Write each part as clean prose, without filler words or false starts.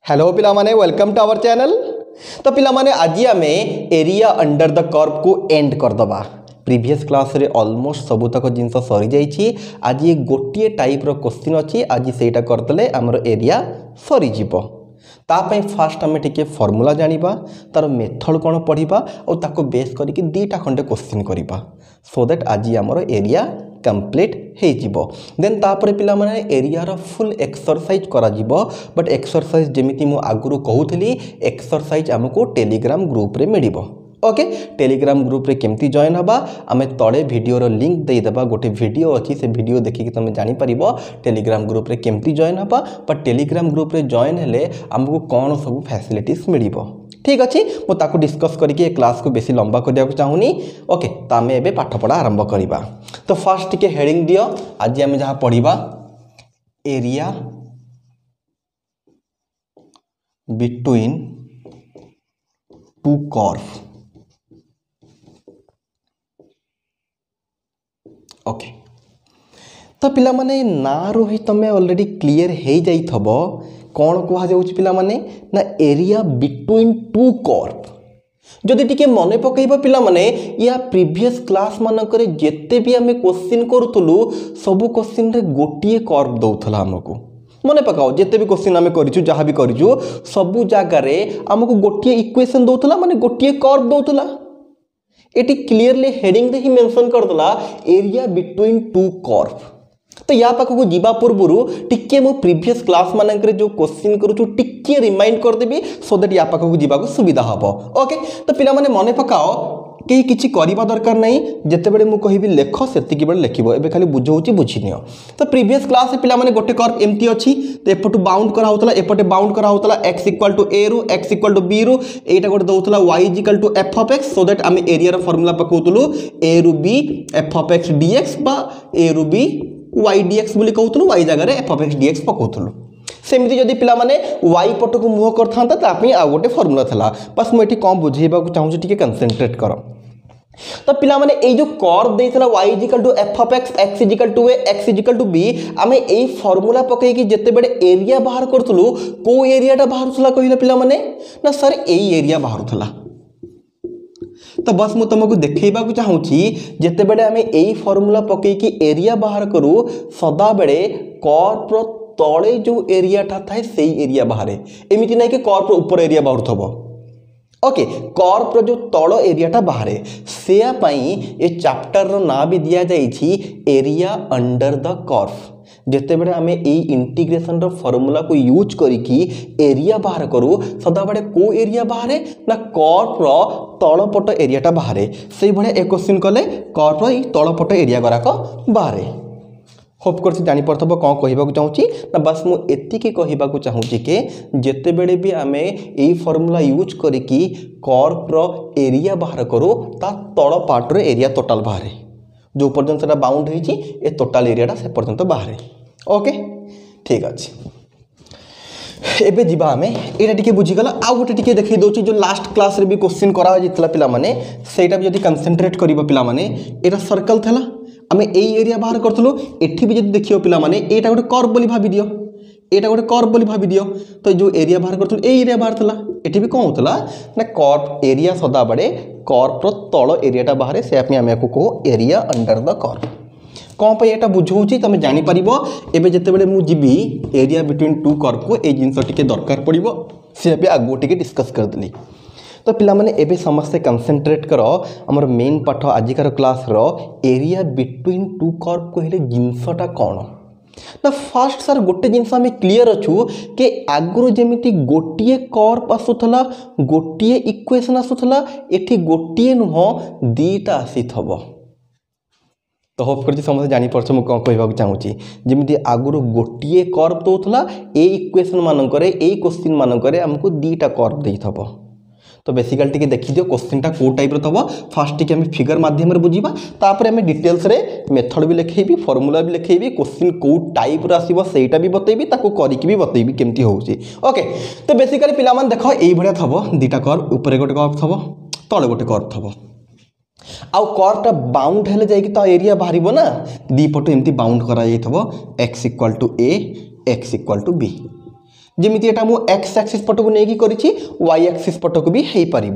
Hello पिला माने welcome to our channel. तो पिला माने आज आम एरिया अंडर द कर्व को एंड करदबा। प्रीवियस क्लास रे ऑलमोस्ट सबुतक जिनस सरी जाइए। आज ये गोटे टाइप रो क्वेश्चन अच्छी, आज सेटा करदले आमर एरिया सरी जीवो। तापाई फास्ट आम टिके फॉर्मूला जानिबा, तार मेथड कौन पढ़िबा और ताको बेस करके दीटा खंडे क्वेश्चन करिबा, सो दैट आज आमर एरिया कंप्लीट हो। देन तापर पिला माने एरिया रो फुल एक्सरसाइज करा जीवो। बट एक्सरसाइज जेमिति मु आगुरु कहूथली एक्सरसाइज हमको टेलीग्राम ग्रुप रे मिलिबो। ओके, टेलीग्राम ग्रुप रे केमती जॉइन हबा आमे तळे वीडियो रो लिंक दे देबा। गोटे वीडियो अछि, से वीडियो देखि कि तुम जानि परिबो टेलीग्राम ग्रुप रे केमती जॉइन हबा। पर टेलीग्राम ग्रुप रे जॉइन हेले हमको कोन सब फैसिलिटीज मिलिबो। ठीक अच्छे, मु ताकू डिस्कस करके क्लास को बेसी लंबा करिया को चाहूनी। ओके, तो आमे एबे पाठ पढ़ा आरंभ करिबा। तो फर्स्ट टिके हेडिंग दियो। आज आमे जहाँ पढ़िबा area between two curve. Okay, तो पिला माने ना रो ही तमे ऑलरेडी क्लियर हे जाई थबो कौन कहा जाउछ पिला माने ना एरिया बिटवीन टू कर्व। जदि टिके मने पकईबा पिला माने या प्रीवियस क्लास मानकरे जेते भी आमे क्वेश्चन करूथलु सब क्वेश्चन रे गोटिए कर्व दउथला हमको। मने पकाओ जेते भी क्वेश्चन आमे करिछु, जहां भी करिछु, सब जगह रे हमको गोटिए इक्वेशन दउथला, माने गोटिए कर्व दउथला। एटी क्लियरली हेडिंग रे ही मेंशन करदला एरिया बिटवीन टू कर्व। तो या पाखक जीवा पूर्व टिके मो प्रीवियस क्लास मानक जो क्वेश्चन करूछु टिके रिमाइंड कर देबी, सो दैट या पाखक जीवा को सुविधा हबो। ओके, तो पिला माने मने पकाओ कि किछि करिबा दरकार नहीं। जेते बेले मु कहिबी लेख सेतिकी बेले लेखिबो। एबे खाली बुझौची बुझिनियो। तो प्रीवियस क्लास से पिला माने गोटे कर्व एमती अछि, तो एपटू बाउंड करा होतला, एपटे बाउंड करा होतला x = a रु x = b रु एटा गोटे दउतला y = f of x, so that आमे एरिया रो फार्मूला पकोतलु a रु b f of x dx बा a रु b y dx बोली कहउतलु, y जगह रे f of x dx पकोतलु। सेमती जदि पिला माने y पट को मुह करथांता तापी आ गोटे फार्मूला थला। बस मु एठी कम बुझेबा को चाहूची, टिके कंसंट्रेट करो। तो पिला माने ए जो curve देथला y = f of x x = a x = b, आमे एई फार्मूला पकई कि जते बडे एरिया बाहर करथलु को एरियाटा बाहरथला कहिला पिला माने ना सर एई एरिया बाहरथला। तो बस मु तुमको देखैबा को चाहूची जते बडे आमे एई फार्मूला पकई कि एरिया बाहर करू, सदा बडे कर्व तळे जो एरियाटा थाए सेई एरिया बाहरे। एमिति नै कि कर्व ऊपर एरिया बाहरथबो। ओके, कर्व जो तଳ एरियाटा बाहरे सेया पई ए चैप्टर रो ना भी दिया जाइछि एरिया अंडर द कर्व। जेते बेले आमे ए इंटीग्रेशन रो फार्मूला को यूज करिकी एरिया बाहर करू, सदा बडे को एरिया बाहरे ना कर्व रो तळपट एरियाटा बाहरे। सेई भले ए क्वेश्चन कले कर्व रो ई तळपट एरिया गराक बाहरे। होप करछि जानि परथबो कोन कहिबा को चाहूची ना बस मु एतिकी कहिबा को चाहूची के जेते बेले भी आमे एई फार्मूला यूज करिकी कर्व रो एरिया बाहर करू, ता तळ पार्ट रो एरिया टोटल बाहरे। जो पर्यंत सेटा बाउंड होईची ए टोटल एरियाटा से पर्यंत बाहरे। ओके, ठीक अछि। एबे जीवा आमे एटा टिके बुझी गला। आ गोटे टिके देखै दोची जो लास्ट क्लास रे भी क्वेश्चन करा जितला पिला माने सेटा भी जदी कंसंट्रेट करिबो पिला माने एटा सर्कल थला, आमे एई एरिया बाहर करथलो। एठी भी जदी देखियो पिला माने एटा गोटे कर्व बोली भाबी दियो, एटा गोटे कर्व बोली भाबी दियो। तो जो एरिया बाहर करथलो एई एरिया बाहर थला, एठी भी कोन होतला ना कर्व एरिया सदा बडे कर्व रो तळ एरियाटा बाहरे, से आपने आमे को को एरिया अंडर द कर्व। कौन पे एटा बुझौची तमे जानि परिबो। एबे जते बेले मु जिबी एरिया बिटवीन टू कर्व को ए जिंस टिके दरकार पड़िबो, से पे आगो टिके डिस्कस कर देली। तो पिला माने एबे समस्त कंसंट्रेट करो हमर मेन पाठ आजिकार क्लास रो एरिया बिटवीन टू कर्व कहले जिंसटा कोन ना। फर्स्ट सर गोटे जिंस आमे क्लियर अछु के आगरो जेमिति गोटिए कर्व आसुथला, गोटिए इक्वेशन आसुथला, एठी गोटिए नुह दीटा आसीथबो। तो होप करछि समस्त जानि परछ मु कोन कहबा को चाहूची। जेमिति आगरो गोटिए कर्व दउथला, ए इक्वेशन मानकरे ए क्वेश्चन मानकरे हमको दीटा कर्व देइथबो। तो बेसिकली टिके देखि दियो क्वेश्चनटा को टाइप रो थबो। फर्स्ट टिके हम फिगर माध्यम रे बुझिबा, तापर हम डिटेल्स रे मेथड भी लिखेबी, फार्मूला भी लिखेबी, क्वेश्चन को टाइप रो आसीबो सेटा भी बतैबी, ताको करिकि भी बतैबी केमती होउची। ओके, तो बेसिकली पिला मान देखो एई भडिया थबो दीटा कर्व, ऊपर गोटे कर्व थबो, तळे गोटे कर्व थबो। आउ कर्वटा बाउंड हेले जाई कि ता एरिया बाहरिबो ना। दी पटो एमती बाउंड करा जाई थबो x = a x = b। जमीती एटा मु एक्स एक्सिस पटक नहीं करी वाई एक्सिस पटक भी हो पार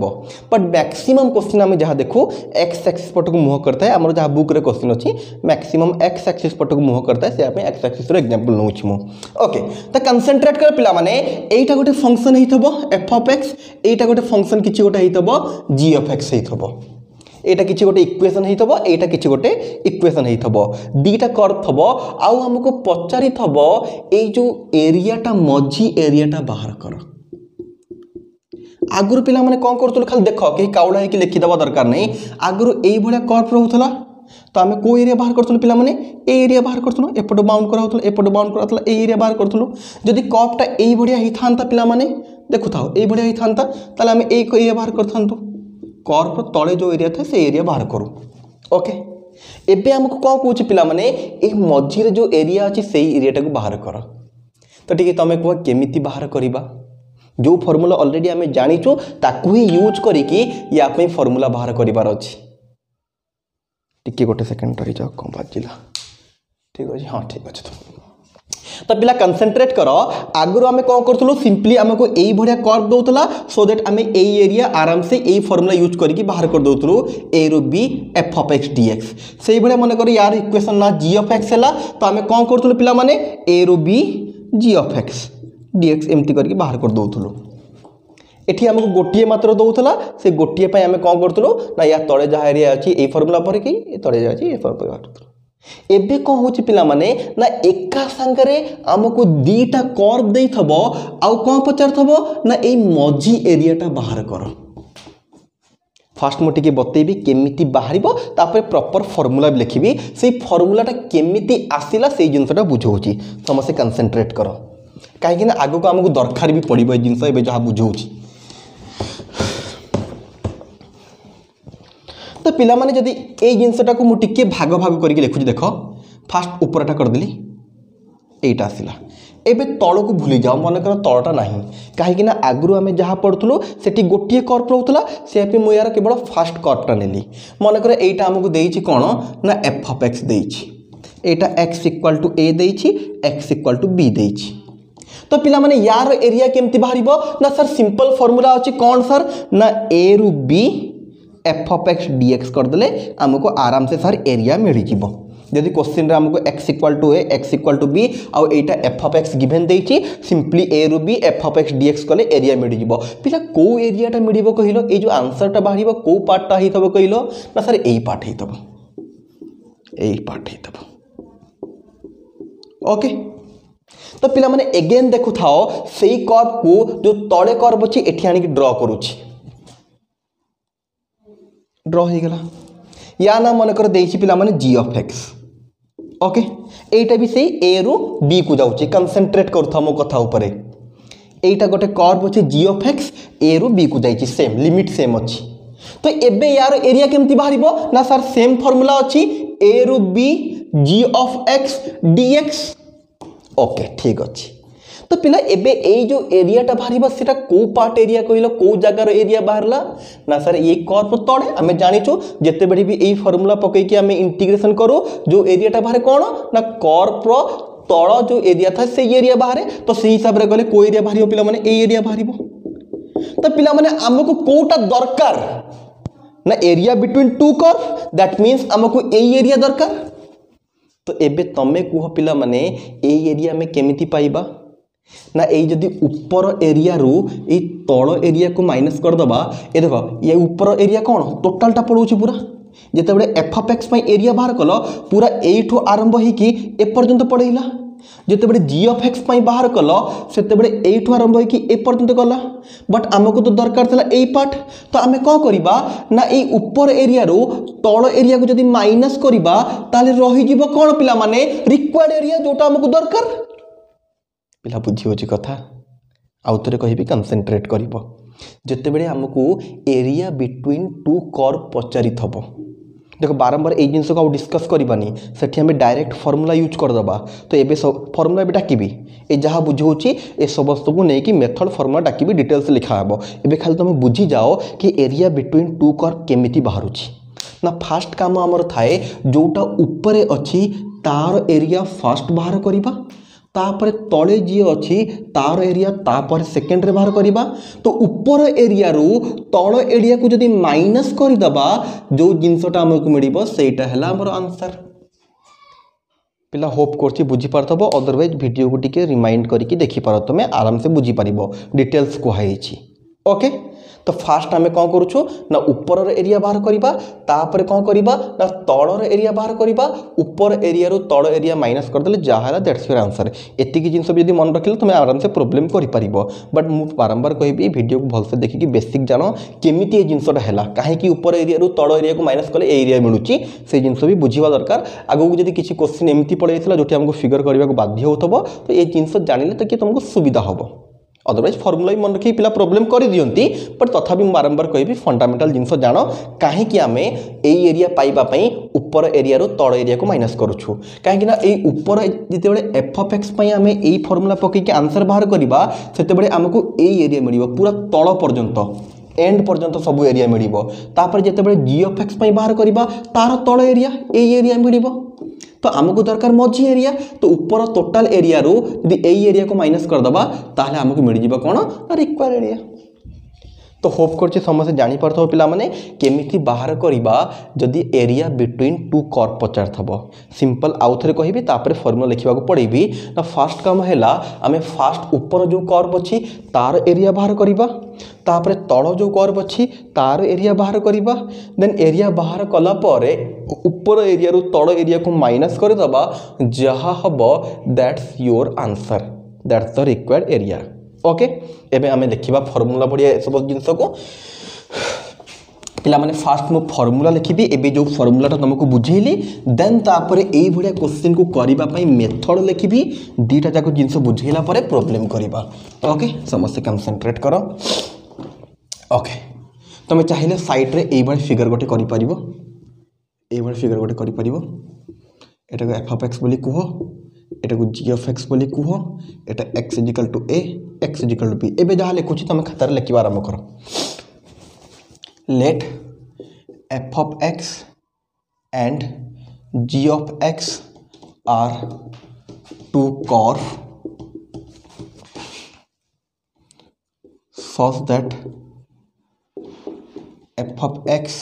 बट मैक्सिमम क्वेश्चन आम जहाँ देखू एक्स एक्सिस पटक मुह करता है आम जहाँ बुक रे क्वेश्चन अच्छी मैक्सिमम एक्स एक्सिस पटक मुह करता है से एक्स एक्सिस एग्जांपल नौछि मु ओके तो कंसंट्रेट कर पिला माने एटा गोटे फंक्शन हेइथबो एफ ऑफ एक्स एटा गोटे फंक्शन किछि गोटे हेइथबो जी ऑफ एक्स हेइथबो एटा किछि गोटे इक्वेशन हेइथबो एटा किछि गोटे इक्वेशन हेइथबो दीटा कर्व थबो आउ हमको पचारि थबो ए जो एरियाटा मझी एरियाटा बाहर कर आगुर पिला माने कोन करथुल खाली देखो कि काउला है कि लिखि दबा दरकार नहीं आगुर एई भलिया कर्व रहउथला तो आमे को एरिया बाहर करथुल पिला माने ए एरिया बाहर करथुल एपट बाउंड कराउथुल एपट बाउंड कराउथुल ए एरिया बाहर करथुल जदि कर्वटा एई भलिया हि थांता पिला माने देखु थाओ एई भलिया हि थांता ताले आमे ए को एरिया बाहर करथांतु कर्व तले जो एरिया था से एरिया बाहर करूँ ओके एबे हमको कौन कौच पिला माने ए मझीरे जो एरिया अच्छी से एरियाटा को बाहर कर तो ठीक तुम कह केमिति बाहर करवा जो फॉर्मूला ऑलरेडी आम जानीचु ताकू ही यूज करिकी या पे फॉर्मूला बाहर करिवार अछि टिके गोटे सेकंड रही जाओ कौन बाजिला ठीक अछि हाँ ठीक अछि तो पिला कंसंट्रेट कर आगु आम कौन करूँ सिंपली आमको यही भाया कर्व दौला सो दैट आम ए एरिया आराम से यही फॉर्मूला यूज करके बाहर कर दौलू ए रु B f of x d x से भाया मन कर यार इक्वेशन ना जी ऑफ एक्स है तो आम कौन करूँ पिला माने ए रु B g of x d x एमती करके बाहर कर दौलू एठी हमको गोटे मात्र दौला से गोटे आम कौन करूँ ना या तले जहाँ एरिया अच्छी ये फॉर्मूला पर कि तले जहाँ ये फॉर्मूला एबे कौन होची पिला माने ना एका संगरे हमको दीटा कर्व देई थबो आउ कौन पचार थबो ना ए मझी एरियाटा बाहर कर फास्ट मु टिके बतेबी केमिति बाहरिबो तापर प्रॉपर फार्मूला भी लिखिबी से फार्मूलाटा केमिति आसिला से जिंसटा बुझौची समस्त कंसंट्रेट करो काहे कि ना आगो को हमको दरकार भी पड़िबो ए जिंस एबे जहा बुझौची तो पिला माने जदि ए जिनसटा को मु टिके भाग भाग करके लिखुची देखो फास्ट ऊपरटा कर देली एटा आसिला एबे तळ को भूली जाओ मन कर तळटा नाही काहे कि ना आगरु हमें जहा पढथुलो सेठी गोटिए कर्व रहउतला से पे मु यार केवल फास्ट कर्वटा नेली मन कर एटा हमको देइछि कोन ना एफ ऑफ एक्स देइछि एटा x इक्वल टू a देइछि x इक्वल टू b देइछि तो पिला माने यार एरिया केमति बाहरिबो ना सर सिंपल फार्मूला अछि कोन सर ना a रु b F of x d x करदे आमको आराम से सर एरिया मिल जीवो जदि क्वेश्चन आमको x equal to A x equal to B आउ एटा एफ ऑफ एक्स गिवन देइछि सिंपली ए रु B f of x d x कले एरिया मिल जीवो पिला को एरियाटा मिलिबो कहिलो ए जो आंसरटा बाहरिबो को पार्टटा हितबो कहिलो ना सर एई पार्ट हितबो एई पार्ट हितबो ओके तो पिला माने अगेन देखु थाओ सेई कर्व को जो तळे कर्व अछि एठी आनी ड्रा करूछि ड्र हो गला या ना मन कर देइछि पिला माने जी ऑफ एक्स ओके एटा भी से ए रु बी को जाउछि कंसंट्रेट करथो मो कथा ऊपर एटा गोटे कर्व अछि जी ऑफ एक्स ए रु बी को जाइछि सेम लिमिट सेम अछि तो एबे यार एरिया केमति बाहरिबो ना सर सेम फार्मूला अछि ए रु B g of x d x okay ठीक अछि तो पिला एबे ए जो एरियाटा बाहरिबा सेटा को पार्ट एरिया कहिलो को जगार एरिया बाहरला ना सर ये कर्व तळे आमे जानिचो जते बडी भी ए फार्मूला पकई कि आमे इंटीग्रेशन करो जो एरियाटा बाहरे कोन ना कर्व तळ जो एरिया था से एरिया बाहरे तो से हिसाब रे गले को एरिया बाहरिबो पिला माने ए एरिया बाहरिबो तो पिला माने हमको कोटा दरकार ना area between two curve that means हमको ए एरिया दरकार तो एबे तमे कुह पिला माने ए एरिया में केमिति पाइबा ना ये जदि ऊपर एरिया रु ए तल एरिया को माइनस कर दबा ए देखो ये ऊपर एरिया कौन टोटालटा पड़ोछि पूरा जेते बडे एफ ऑफ एक्स एरिया बाहर कल पूरा एठो आरंभ हो कि ए पर्यंत पड़ेला जेते बडे जी ऑफ एक्स बाहर कल सेते बडे एठो आरंभ हो कि ए पर्यंत गला बट हमको तो दरकार थला ए पार्ट तो आमे को करिबा ना ए ऊपर एरिया रु तल एरिया को जदि माइनस करिबा ताले रहि जिवो कोन पिला माने रिक्वायर्ड एरिया जोटा हमको दरकार पिला बुझी होची कथा आउ तरे कहिबी कंसंट्रेट करिवो जते बेले हमको एरिया बिटवीन टू कर्व पचारि थबो देखो बारंबार ए जिंस को डिस्कस करबानी सेठी हमें डायरेक्ट फार्मूला यूज कर दबा तो एबे सब फार्मूला भी डाकिबी ए जहा बुझौची ए सबस्त को नै कि मेथड फार्मूला डाकिबी डिटेल्स लिखा हबो एबे खाली तुम बुझी जाओ कि एरिया बिटवीन टू कर्व केमिति बाहरुची ना फास्ट काम हमर थाए जोटा ऊपर अछि तार एरिया फास्ट बाहर करिबा तापर तले जी अच्छी तार एरिया तापर सेकेंड रे बाहर करवा तो ऊपर एरिया रू तल एरिया को जदि माइनस करदबा जो जिनसटा आमको मिल सेटा है आमर आंसर। पिला होप कर बुझी पारथब अदरवाइज वीडियो को टिके रिमाइंड करके देखि पार तुम आराम से बुझी पार डिटेल्स कहुई। ओके तो फास्ट आम कौन करुचु ना ऊपर एरिया बाहर करवा तापर कौन करवा ना तलर एरिया बाहर करवा ऊपर एरिया रू तल एरिया माइनस करदे जहाँ दैट्स योर आंसर। एति जिन भी मन रखिले तुम आराम से प्रोब्लेम कर बट मुझे बारंबार कहि वीडियो को भलसे देखिए बेसिक जान केमी ये जिनसटा है कहीं ऊपर एरिया रू तल एरिया को माइनस कले एरिया मिलूँ से जिन भी बुझा दरकार। आगू जब किसी क्वेश्चन एमती पड़े जो आमको फिगर करने को बाध्य हो तो ये जिन जान तो किए तुमको सुविधा हम अदरवाइज फर्मुला भी मन रखी पिला प्रोब्लेम कर दियंती बट तथापि बारंबार कहि फंडामेंटल जिनस जान कहीं आम एरिया पाइबापी ऊपर एरिया रू तल एरिया को माइनस करुछु कहीं ऊपर जिते एफ ऑफ एक्स आम यही फर्मुला पकईकि आंसर बाहर करवा से आमको यही एरिया मिल पूरा तल पर्यंत एंड पर्यंत सब एरिया मिल जिते जी ऑफ एक्स बाहर करवा तार तल एरिया यही एरिया मिल तो आमको दरकार मझी एरिया तो ऊपर टोटाल एरिया रू यदि यही एरिया को माइनस करदबा ताहले आमको मिल जाए कौन रिक्वायर एरिया। तो होप कर समस्त जापर पिला माने केमिति बाहर करवा जदि एरिया बिटवीन टू कर्व पचार थब सिंपल आउ थे कहि तापर फर्मुला लिखा पड़ेबी ना फास्ट काम है आम फास्ट ऊपर जो कर्व अच्छी तार एरिया बाहर करवा तापर तल जो कर्व अच्छी तार एरिया बाहर करवा देन एरिया बाहर कला परे ऊपर एरिया रू तल एरिया को माइनस करदबा जहाँ हम that's your answer that's the required area. Okay एबे आमे देखिबा फॉर्मूला बढ़िया सब जिनस को पिला माने फास्ट मु फॉर्मूला लिखिबी एबे जो फॉर्मूलाटा तुमको बुझेली देन तापर एई भडिया क्वेश्चन को करिबा पई मेथड लिखिबी दीटा जाको जिनस बुझेला परे प्रॉब्लम करिबा। ओके समस्त कंसंट्रेट करो। ओके तुम चाहिए साइड रे एई भडी फिगर गोटे करि परिबो एई भडी फिगर गोटे करि परिबो एटा को एफ ऑफ एक्स बोली कहो एटा को जी ऑफ एक्स बोली कहो एटा x equal to A x equal to b एबे जहाँ लिखुची तुम खातार लिखा आरंभ कर let f of x and g of x are two curve such that f of x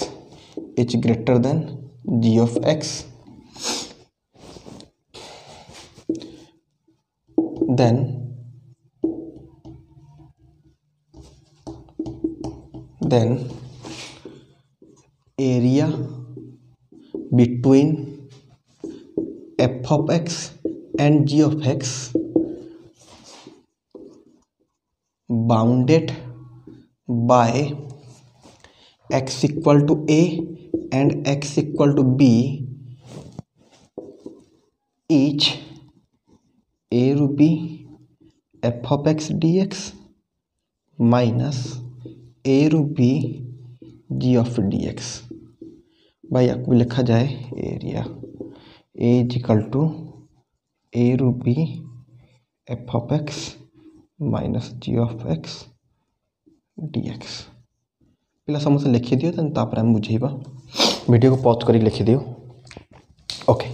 is greater than g of x, then area between f of x and g of x bounded by x equal to a and x equal to b each a रू b f of x dx minus a रू b g of dx भाई आपको लिखा जाए area a equal to a रू b f of x minus g of x dx पिला समस्त लिखी दियो तापर हम बुझेबा वीडियो को पॉज कर लिखी दियो। ओके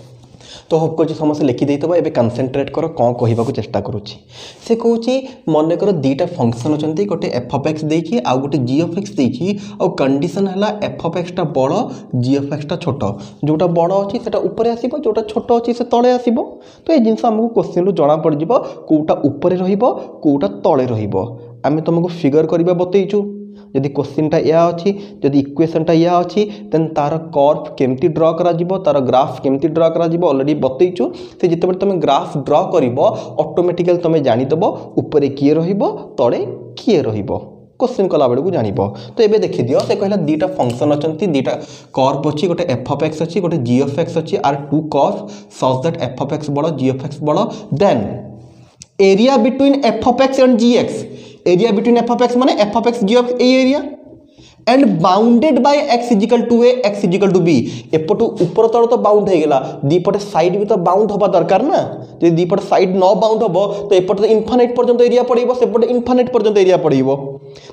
तो होप कर समस्त लिखी देइतबा एबे कंसंट्रेट करो कौन कहबा को चेष्टा करूची से कहूची मन कर दीटा फंक्शन अछंती गोटे एफ ऑफ एक्स देछि आ गोटे जी ऑफ एक्स देछि आ कंडीशन हला एफ ऑफ एक्स टा बड़ जी ऑफ एक्स टा छोट जोटा बड़ अछि सेटा ऊपर आसीबो जोटा छोट अछि से तळे आसीबो। तो ए जिंस हमको क्वेश्चन रू जना पड़ जिवो कोटा ऊपर रहिबो कोटा तळे रहिबो आमे तुमको फिगर करबा बतैछु यदि क्वेश्चनटा या अच्छी जदि इक्वेशनटा या अच्छी देन तार कर्व केमती ड्र करा जिवो तार ग्राफ केमती ड्र करा जिवो ऑलरेडी बतैछु से जिते तुम ग्राफ ड्र करिवो ऑटोमेटिकली तुम जानिदबो ऊपर किए रहिबो तळे किए रहिबो क्वेश्चन कला बेले को जानिबो। तो एबे देखि दियो से कहला दीटा फंक्शन अछंती दीटा कर्व अछि गोटे एफ ऑफ एक्स अछि गोटे जी ऑफ एक्स अछि are two curve such that f of x बड़ जी ऑफ एक्स बड़ then area between f of x and g x area between f of x माने f of x g of A area and bounded by x equal to A x equal to B up to ऊपर तल तो bound हो गला दीपटे side भी तो bound होबा दरकार ना जे दीपटे साइड न बाउंड होबो तो एपटे इनफिनिट पर्यंत एरिया पड़िबो सेपटे इनफिनिट पर्यंत एरिया पड़िबो।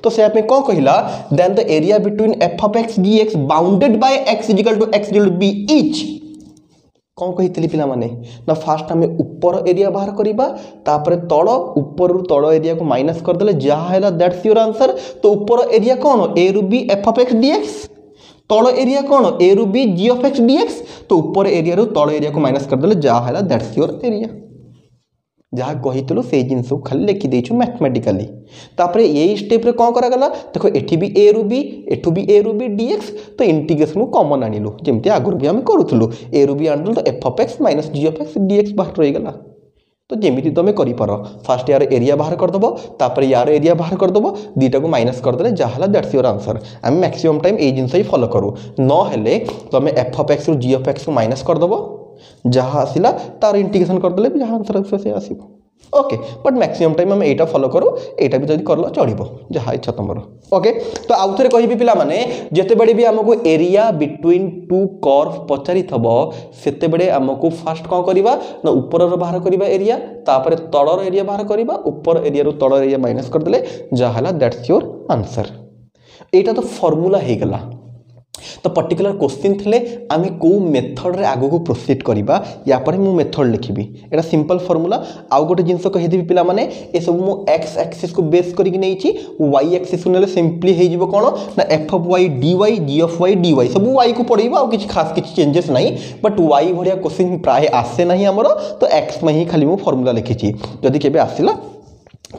तो से आपने कौन कहिला then the area between f of x d x bounded by x equal to b इच कौन कही पिला माने ना फास्ट आम ऊपर एरिया बाहर करवा तापर तल ऊपर तल एरिया को माइनस करदे जहाँ है दैट्स योर आंसर। तो ऊपर एरिया कौन ए रु B f of x d x, तल एरिया कौन ए रु B g of x d x. तो ऊपर एरिया रु तल एरिया को माइनस करदे जहाँ है दैट्स योर एरिया। जहाँ कही से जिनस खाली लिखिदेचु मैथमेटिकाली। तापर यही स्टेप रे कौन करागला देखो एठी भी ए रु बी एठू भी ए रु बी डीएक्स। तो इंटीग्रेशन को कॉमन आनिलु जमती आगुरी भी आम करूँ ए रु बी आनिलु तो f of x minus g of x d x बाहर रहीगला। तो जमी तुम कर फास्ट यार एरिया बाहर करदेव तापर यार एरिया बाहर करदेव दुईटा को माइनस करदे जहाँ दैट्स योर आंसर। आम मैक्सिमम टाइम ये जिनस ही फॉलो करूँ नहेले तुम एफ ऑफ एक्स रु जी ऑफ एक्स को माइनस करदेव जहाँ आसला तार इंटीग्रेशन करदे भी जहाँ आंसर से आसो ओके। बट मैक्सिमम टाइम आम यहाँ फॉलो करूँ यहाँ भी जब कर चलो जहाँ इच्छा तुम ओके। तो आउ थे कहि पिला माने जितेबड़े भी आमको एरिया बिटवीन टू कर्व पचारि थबो सेतेबड़े आमको फास्ट कौन करवा ना ऊपर बाहर करवा एरिया तापर तलर एरिया बाहर करवा ऊपर एरिया रु तलर एरिया माइनस करदे जहाँ दैट्स योर आंसर। यहाँ तो फॉर्मूला हो गला। तो पर्टिकुलर क्वेश्चन थिले आमे को मेथड रे आगो को प्रोसीड करबा या पर मु मेथड लिखिबी एटा सिंपल फार्मूला। आउ गोटे जिंस कहि देबी पिला माने ए सब मु एक्स एक्सिस को बेस करि कि नैछि वाई एक्सिस को नेले सिंपली हे जिवो कोन ना f of y dy g of y dy सब वाई को पड़ेबा आ किछि खास किछि चेंजेस नाही। बट वाई भडिया क्वेश्चन प्राय आसे नाही हमरो तो एक्स में ही खाली मु फार्मूला लिखिछि जदि केबे आसिला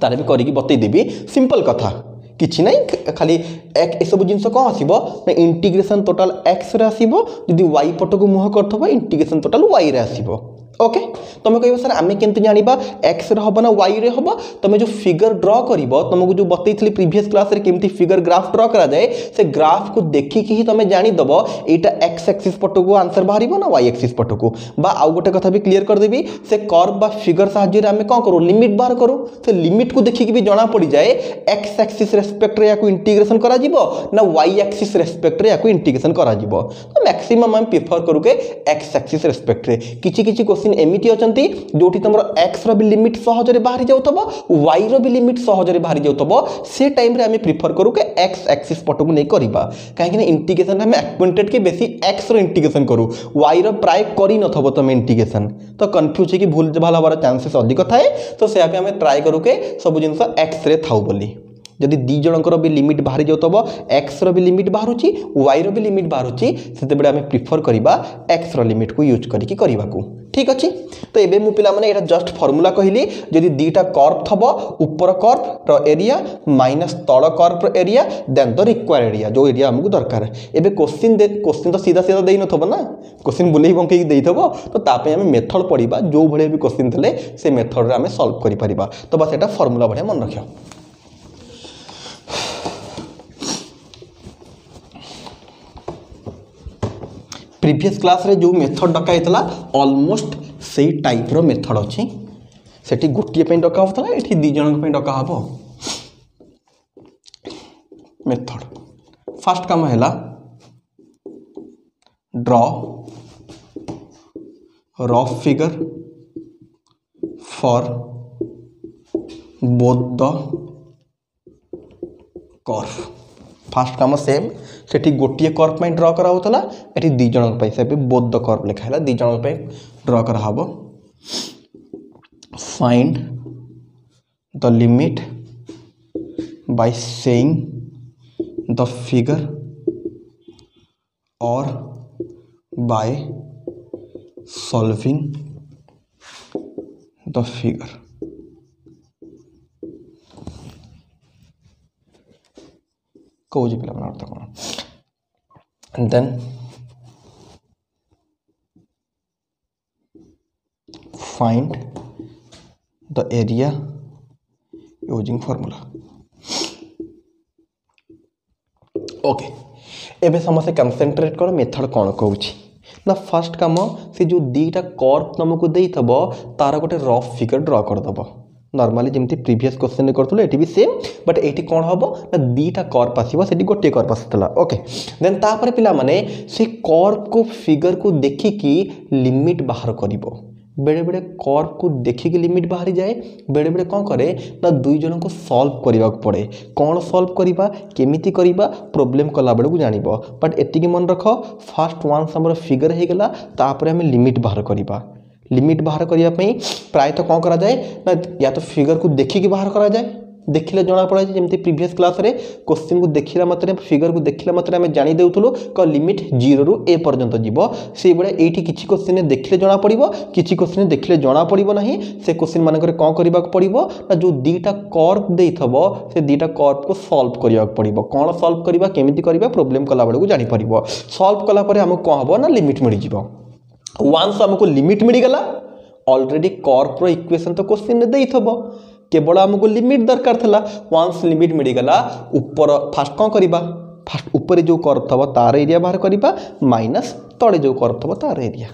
तारे भी करिकि बतै देबी सिंपल कथा किछि नहीं खाली एक ए सब जिनस कौन आसो ना इंटीग्रेशन टोटाल एक्स रे आसो जदि वाई पट को मुह करथबो इंटीग्रेशन टोटाल वाई रे आसो ओके। तुम कह सर आम केमती जाना एक्स रे हम ना वाई रे हम तुम जो फिगर ड्र कर तुमको जो बतई प्रीवियस क्लास रे केमती फिगर ग्राफ ड्र करा जाए से ग्राफ को देखिकी ही तुम जानीदेव यहाँ एक्स एक्सिस पट को आंसर बाहर ना वाई एक्सिस पट को बा आउ गोटे कथा भी क्लीयर करदेवी से कर्व बा फिगर साहाय्य आम कौन करूँ लिमिट बाहर करूँ से लिमिट को देखिकी भी जना पड़ जाए एक्स एक्सिस रेस्पेक्ट रे इंटीग्रेशन करा ना वाई एक्सिस रेस्पेक्ट रे इंटीग्रेशन करा तो मैक्सिमम आम प्रिफर करू के एक्स एक्सिस रेस्पेक्ट रे किछि किछि क्वेश्चन एमिति अछंती जोठी तुम एक्स रो भी लिमिट सहज रे बाहर जाउतबो वाई रो भी लिमिट सहज रे बाहर जाउतबो से टाइम रे आम प्रिफर करू के एक्स एक्सिस पट को नहीं करबा काहे कि इंटीग्रेशन हम एक्वेंटेड के बेसी एक्स रो इंटीग्रेशन करू वाई रो प्राय करी नथबो तुम इंटीग्रेशन तो कंफ्यूज है कि भूल भाल हबार चांसेस अधिक थाए। तो से आम ट्राई करू के सब जिनस एक्स रे थाउ बोली जदि दी जनकर भी लिमिट बाहरी जाउतबो एक्स रो भी लिमिट बाहरुची वाई रो भी लिमिट बाहरुची सेतेबेले आमे प्रिफर करिबा एक्स रो लिमिट को यूज करिकि करिबाकू ठीक अछि। तो एबे मु पिला माने एटा जस्ट फार्मूला कहिली जदि दीटा कर्व थबो ऊपर कर्व रो एरिया माइनस तळ कर्व रो area then the required area जो एरिया हमकु दरकार एबे क्वेश्चन तो सीधा सीधा देई नथबो ना क्वेश्चन बुलेई बंकेई देइथबो तो तापे आमे मेथड पढिबा जो भले भी क्वेश्चन थले से मेथड रे आमे सॉल्व करि परिबा। तो बस एटा फार्मूला बढ़िया मन रखियो। प्रीवियस क्लास रे जो मेथड डका हेतला ऑलमोस्ट सेही टाइप रो मेथड अछि सेठी गोटिए पे डका होतला एठी दी जन पे डका हबो मेथड। फर्स्ट काम हैला draw rough figure for both the curve. Fast काम सेम सेठी गोटिए कर्व पे ड्रॉ करा होतला एठी दी जन पे से बोथ द कर्व लिखा हैला दी जन पे ड्रॉ करा हबो। Find the limit by seeing the figure और बाय सॉल्विंग द फिगर। कौज पिला मन अर्थ कौन then find the area using formula. Okay एबे समस्या कंसंट्रेट कर मेथड कौन कहूँ ना फर्स्ट काम से जो दीटा कर्व तुमको देइथबो तार गोटे रफ फिगर ड्रॉ करदबो नॉर्मली जमती प्रीवियस क्वेश्चन में करथुले एटी भी सेम बट एटी कोन हबो ना दीटा कर्व आसीबो सेटी गोटे कर्व आसतला ओके। देन तापर पिला माने से कर्व को फिगर को देखि कि लिमिट बाहर करिवो बेले बेले कर्व को देखिक लिमिट बाहरी जाए बेले बेले कौन करे ना दुई जन को सॉल्व करने पड़े कौन सॉल्व करवा केमिति करवा प्रोब्लेम कला बेलू जान बट एतिकी मन रख फास्ट वन्स आम फिगर हो गला तापर आम लिमिट बाहर करवा लिमिट बाहर करने प्रायतः कौन करा जाए ना या तो फिगर को देखिक बाहर करा जाए देखिले जना पड़े जमी प्रीवियस क्लास रे क्वेश्चन को देखला मात्रे फिगर को देखला मात्रे आम जानी देउथुलो क लिमिट 0 रु a पर्यंत जीवो से बडे एठी किछि क्वेश्चन देखिले जना पड़िबो किछि क्वेश्चन देखिले जना पड़िबो नाही से क्वेश्चन मानकर कोन करबा पड़िबो ना जो दीटा कर्व देइथबो से दीटा कर्व को सॉल्व करबा पड़िबो कोन सॉल्व करबा केमिति करबा प्रॉब्लम कला बडे को जानि परिबो सॉल्व कला परे हमको कोन हबो ना लिमिट मिलि जीवो वन्स हमको लिमिट मिलि गला ऑलरेडी कर्व रो इक्वेशन तो क्वेश्चन ने देइथबो केवल आमको लिमिट दरकार था वन्स लिमिट मिलगला ऊपर फास्ट कौन करवा फास्ट ऊपर जो कर्व थब तार एरिया बाहर करवा माइनस तले जो कर्व थब तार एरिया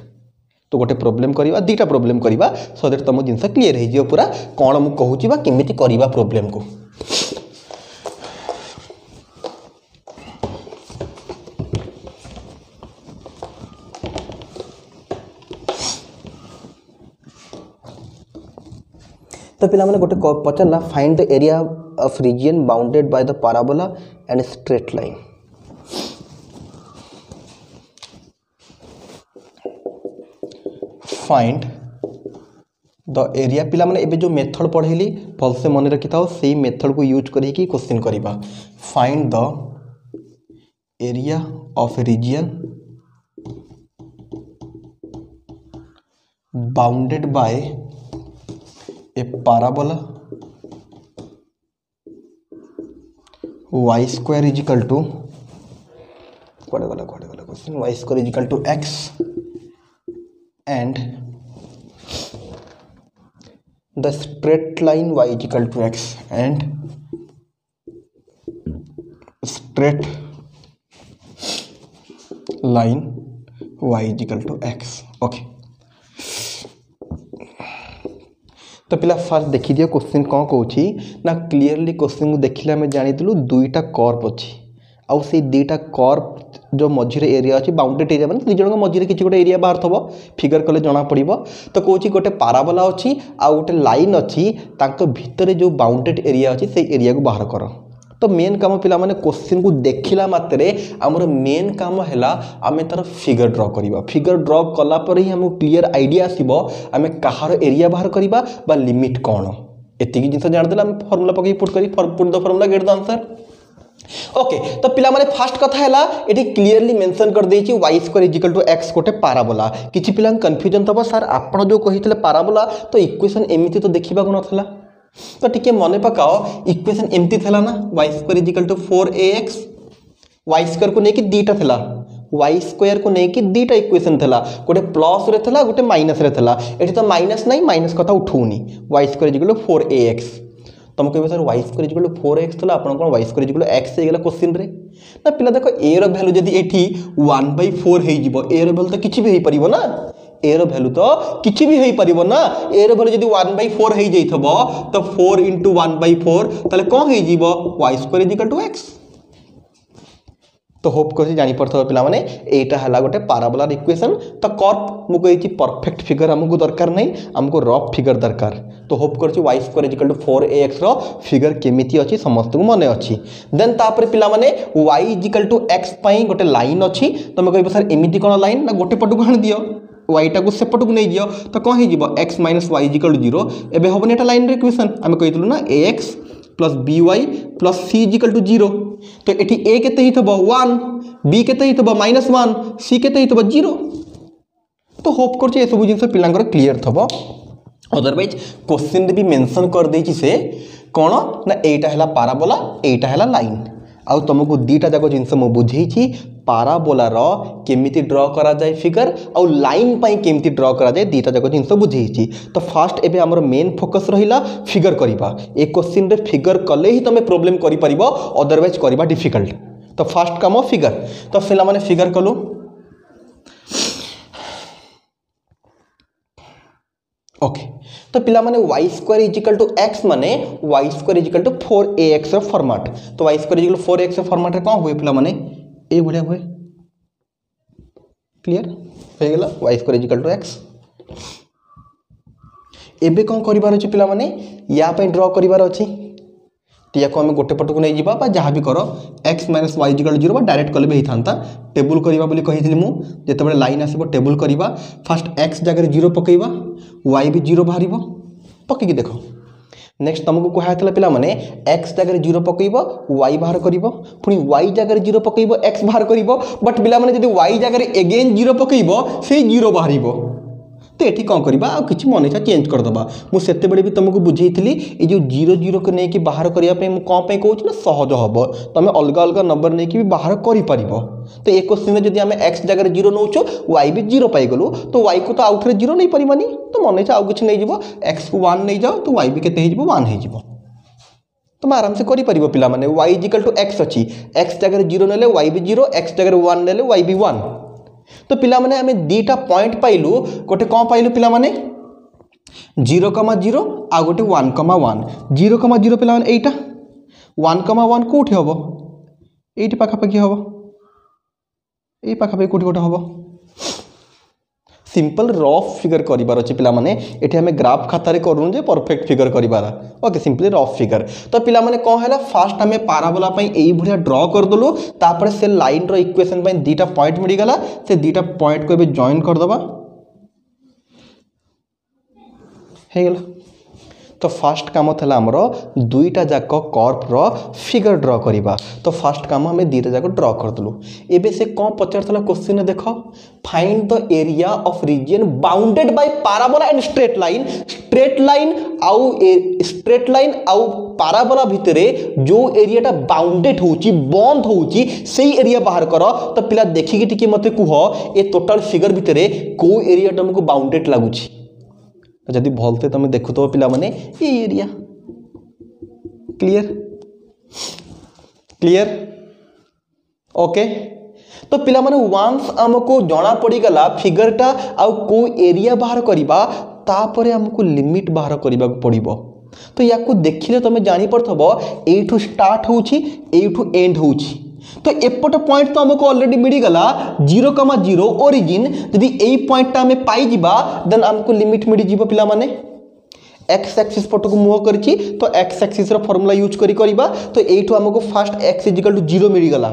तो गोटे प्रोब्लेम करवा दीटा प्रोब्लेम करवा सो दैट तुम जिनस क्लीयर हो पूरा कौन मुझे कहूँ केमिति करवा प्रोब्लेम को तो पिला माने गोटे पचारला find the area of region bounded by the parabola and straight line find the area पिला माने एबे जो मेथड पढ़ेली भल से मन रखि थाओ सेही मेथड को यूज करिकि क्वेश्चन करबा find the area of region bounded bye a parabola y square is equal to question y square is equal to x and the straight line y is equal to x and straight line y is equal to x okay तो पिला fast देखी दियो question कौन कहूँ ना clearly question को देखिले आम जानीलु दुईटा कर्व अच्छी आउ से दुईटा कर्व जो मझे एरिया अच्छी बाउंडेड एरिया मैंने दुई जन मझे किसी गोटे एरिया बाहर थब फिगर कले जना पड़ो तो कौन गोटे पाराबोला अच्छी आउ गोटे लाइन अच्छी भितर जो बाउंडेड एरिया अच्छी से एरिया को बाहर कर तो मेन काम पिला माने क्वेश्चन को देखिला मात्रे आमर मेन काम हैला आमे तार फिगर ड्रॉ करबा फिगर ड्रॉ कला पर ही हमको क्लियर आइडिया आसीबो आमे कहार एरिया बाहर करबा बा लिमिट कोन एतिकी जिंस जान देला हम फार्मूला पकई पुट करी put the formula get the answer okay तो पिला माने फर्स्ट कथा हैला एटी क्लियरली मेंशन कर देछि y square is equal to x कोटे पाराबोला किछि पिला कंफ्यूजन तबा सर आपण जो कहितले पाराबोला तो इक्वेशन एमिति तो देखिबा को नथला तो टिके मने पकाओ इक्वेशन एमती थला ना y square is equal to 4ax y square को नेकी दीटा थला y स्क्वायर को नेकी दीटा इक्वेशन थला गोटे प्लस रे थला गोटे माइनस रे थला एठी तो माइनस नहीं माइनस कथा उठौनी y square is equal to 4ax तुम कहबे sir y square is equal to 4x थला आपण कोन y square is equal to x हे गेला क्वेश्चन रे ना पिला देखो a रो वैल्यू जदी एठी 1/4 हे जिवो a रो वैल्यू तो किछि भी हे परिबो ना ए रो वैल्यू तो किछि भी हे परिबो ना ए रो वैल्यू जदी 1/4 हे जइथबो तो 4 * 1/4 तले कोन हे जिवो y square is equal to x तो होप कर जानि पड़थबो पिला माने एटा हला गोटे पैराबोला इक्वेशन तो कर्व मु कहि परफेक्ट फिगर हमको दरकार नहीं हमको रफ फिगर दरकार तो होप कर y square is equal to 4ax रो फिगर केमिति अछि समस्त को मने अछि देन तापर पिला माने y is equal to x पई गोटे लाइन अछि तमे कहबो सर एमिति कोन लाइन ना गोटे पटु हण दियो y टा को सेपट को नहीं दियो तो कौन हो जीवो x - y is equal to 0 एबे होबनी एटा लाइन रे इक्वेशन हम कहितलु ना ax + by + c is equal to 0 तो एठी a केते हितबो 1 b केते हितबो -1 c केते हितबो 0 तो होप करछि ए सब जिंस पिलांगर क्लियर थबो अदरवाइज क्वेश्चन रे भी मेंशन कर देछि से कोन ना एटा हैला पैराबोला एटा हैला लाइन आउ तुमको दीटा जाक जिनस मु बुझेछि पाराबोला रो केमिति ड्रॉ करा जाय फिगर आउ लाइन पई केमिति ड्रॉ करा जाय दीटा जाक जिनस बुझेछि तो फास्ट एबे हमर मेन फोकस रहिला फिगर करिबा ए क्वेश्चन रे फिगर कले ही तमे प्रॉब्लम करि परिबो अदरवाइज करिबा डिफिकल्ट तो फास्ट काम फिगर तो फिला माने फिगर कलु ओके तो पिला माने y square is equal to x माने y square is equal to 4ax रो फॉर्मेट तो y square is equal to 4ax रो फॉर्मेट रे कोन होय पिला माने ए बढ़िया होय क्लियर हो गेला y square is equal to x एबे कौन करिवार अछि पिला माने या पे ड्रॉ करिवार अछि टिया को हम गोटे पटको नै जिबा बा जहां भी करो x - y = 0 बा डायरेक्ट कले भी थांता टेबल करिवा बोली कहिथिली मु जते बडे लाइन आसीबो टेबल करिवा फर्स्ट x जगह 0 पकेइबा y भी 0 बाहरिबो पके की देखो नेक्स्ट तुमको कहला पिला माने x जगह 0 पकेइबो y बाहर करिवो पुनी y जगह 0 पकेइबो x बाहर करिवो बट पिला माने जदी y जगह अगेन 0 पकेइबो से 0 बाहरिबो तो ये कौन करवा आ कि मन इच्छा चेंज करदे मुझे बड़े भी तुमको बुझेली ये जो 0 0 को लेकिन बाहर करने कौन कहूँ ना सहज हम तुम अलग अलग नंबर नहीं भी बाहर कर तो ये क्वेश्चन जब आम एक्स जगह 0 नौ वाई भी 0 पाईगलु तो वाई को तो आउ थे 0 नहीं पारानी तो मन इच्छा आउ कि नहीं एक्स को 1 नहीं जाओ तो वाई भी केते 1 हो तुम आराम से करि पिला माने y = x अच्छी x जगह 0 नेले y भी 0 x जगह 1 नेले y भी 1 तो पिला माने आमे दीटा पॉइंट पाइलु गोटे कौन पाइलु पिला माने 0,0 आ गोटे 1,1 0,0 पिला माने एटा 1,1 कोठी हबो एटी पाखा पाखी हबो ए पाखा पाखी कोठी गोटे हबो सिंपल रफ फिगर करिबार अछि पिला माने एठी हमें ग्राफ खाता रे करू जे परफेक्ट फिगर करिबार ओके सिंपली रफ फिगर तो पिला माने कोन हैला फास्ट हमें पाराबोला पई एई भुरिया ड्रॉ कर दलु तापर से लाइन रो इक्वेशन पई दीटा पॉइंट मिली गला से दीटा पॉइंट को एबे जॉइन कर दबा हे गेला तो फास्ट काम थला हमरो दुईटा जाक कर्व रो फिगर ड्रॉ करिबा तो फास्ट काम हमें दुईटा जाक ड्रॉ कर दलु एबे से कोन पचारथला क्वेश्चन देखो find the area of region bounded bye parabola and straight line आउ पैराबोला भितरे जो एरियाटा बाउंडेड होउची बंद होउची सेही एरिया बाहर करो तो पिला देखि कि टिके मते कुहो ए टोटल फिगर भितरे को एरिया तुमको बाउंडेड लागुची जदि भलते तुम देखु तो पिला माने ये एरिया क्लियर ओके तो पिला माने वंस हमको जाना पड़ी गला फिगरटा आ को एरिया बाहर करिबा तापरे हमको लिमिट बाहर करिबा को पड़िबो तो याकू देखिले तुम जानि परथबो एठू स्टार्ट होउची एठू एंड होउची तो एपट पॉइंट तो हमको ऑलरेडी मिल गला 0,0 ओरिजिन यदि एई पॉइंट हमें पाई जिबा देन हमको लिमिट मिल जिवो पिला माने x एक्सिस पट को मूव करछि तो x एक्सिस रो फार्मूला यूज करिबा तो एठू हमको फर्स्ट x = 0 मिल गला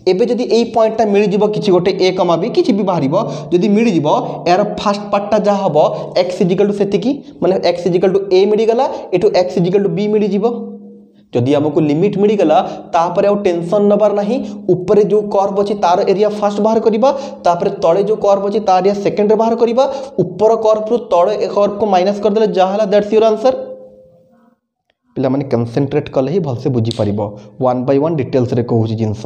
एबे जदि एई पॉइंटटा मिल जिवो किछि गोटे a, b किछि भी बाहरिबो जदि मिल जिवो यार फर्स्ट पार्टटा जा हबो x = सेतिकी माने x = a मिल गला एठू x = b मिल जिवो जदि हमको लिमिट मिल गला तापर आ टेंशन नबार नहीं ऊपर जो कर्व अछि तार एरिया फर्स्ट बाहर करिबा तापर तळे जो कर्व अछि तार एरिया सेकंड रे बाहर करिबा ऊपर कर्व रु तळे कर्व को माइनस कर देले जाहला दैट्स योर आंसर पिला माने कंसंट्रेट कले ही भल से बुझी परिबो 1 बाय 1 डिटेल्स रे कहूची जिंस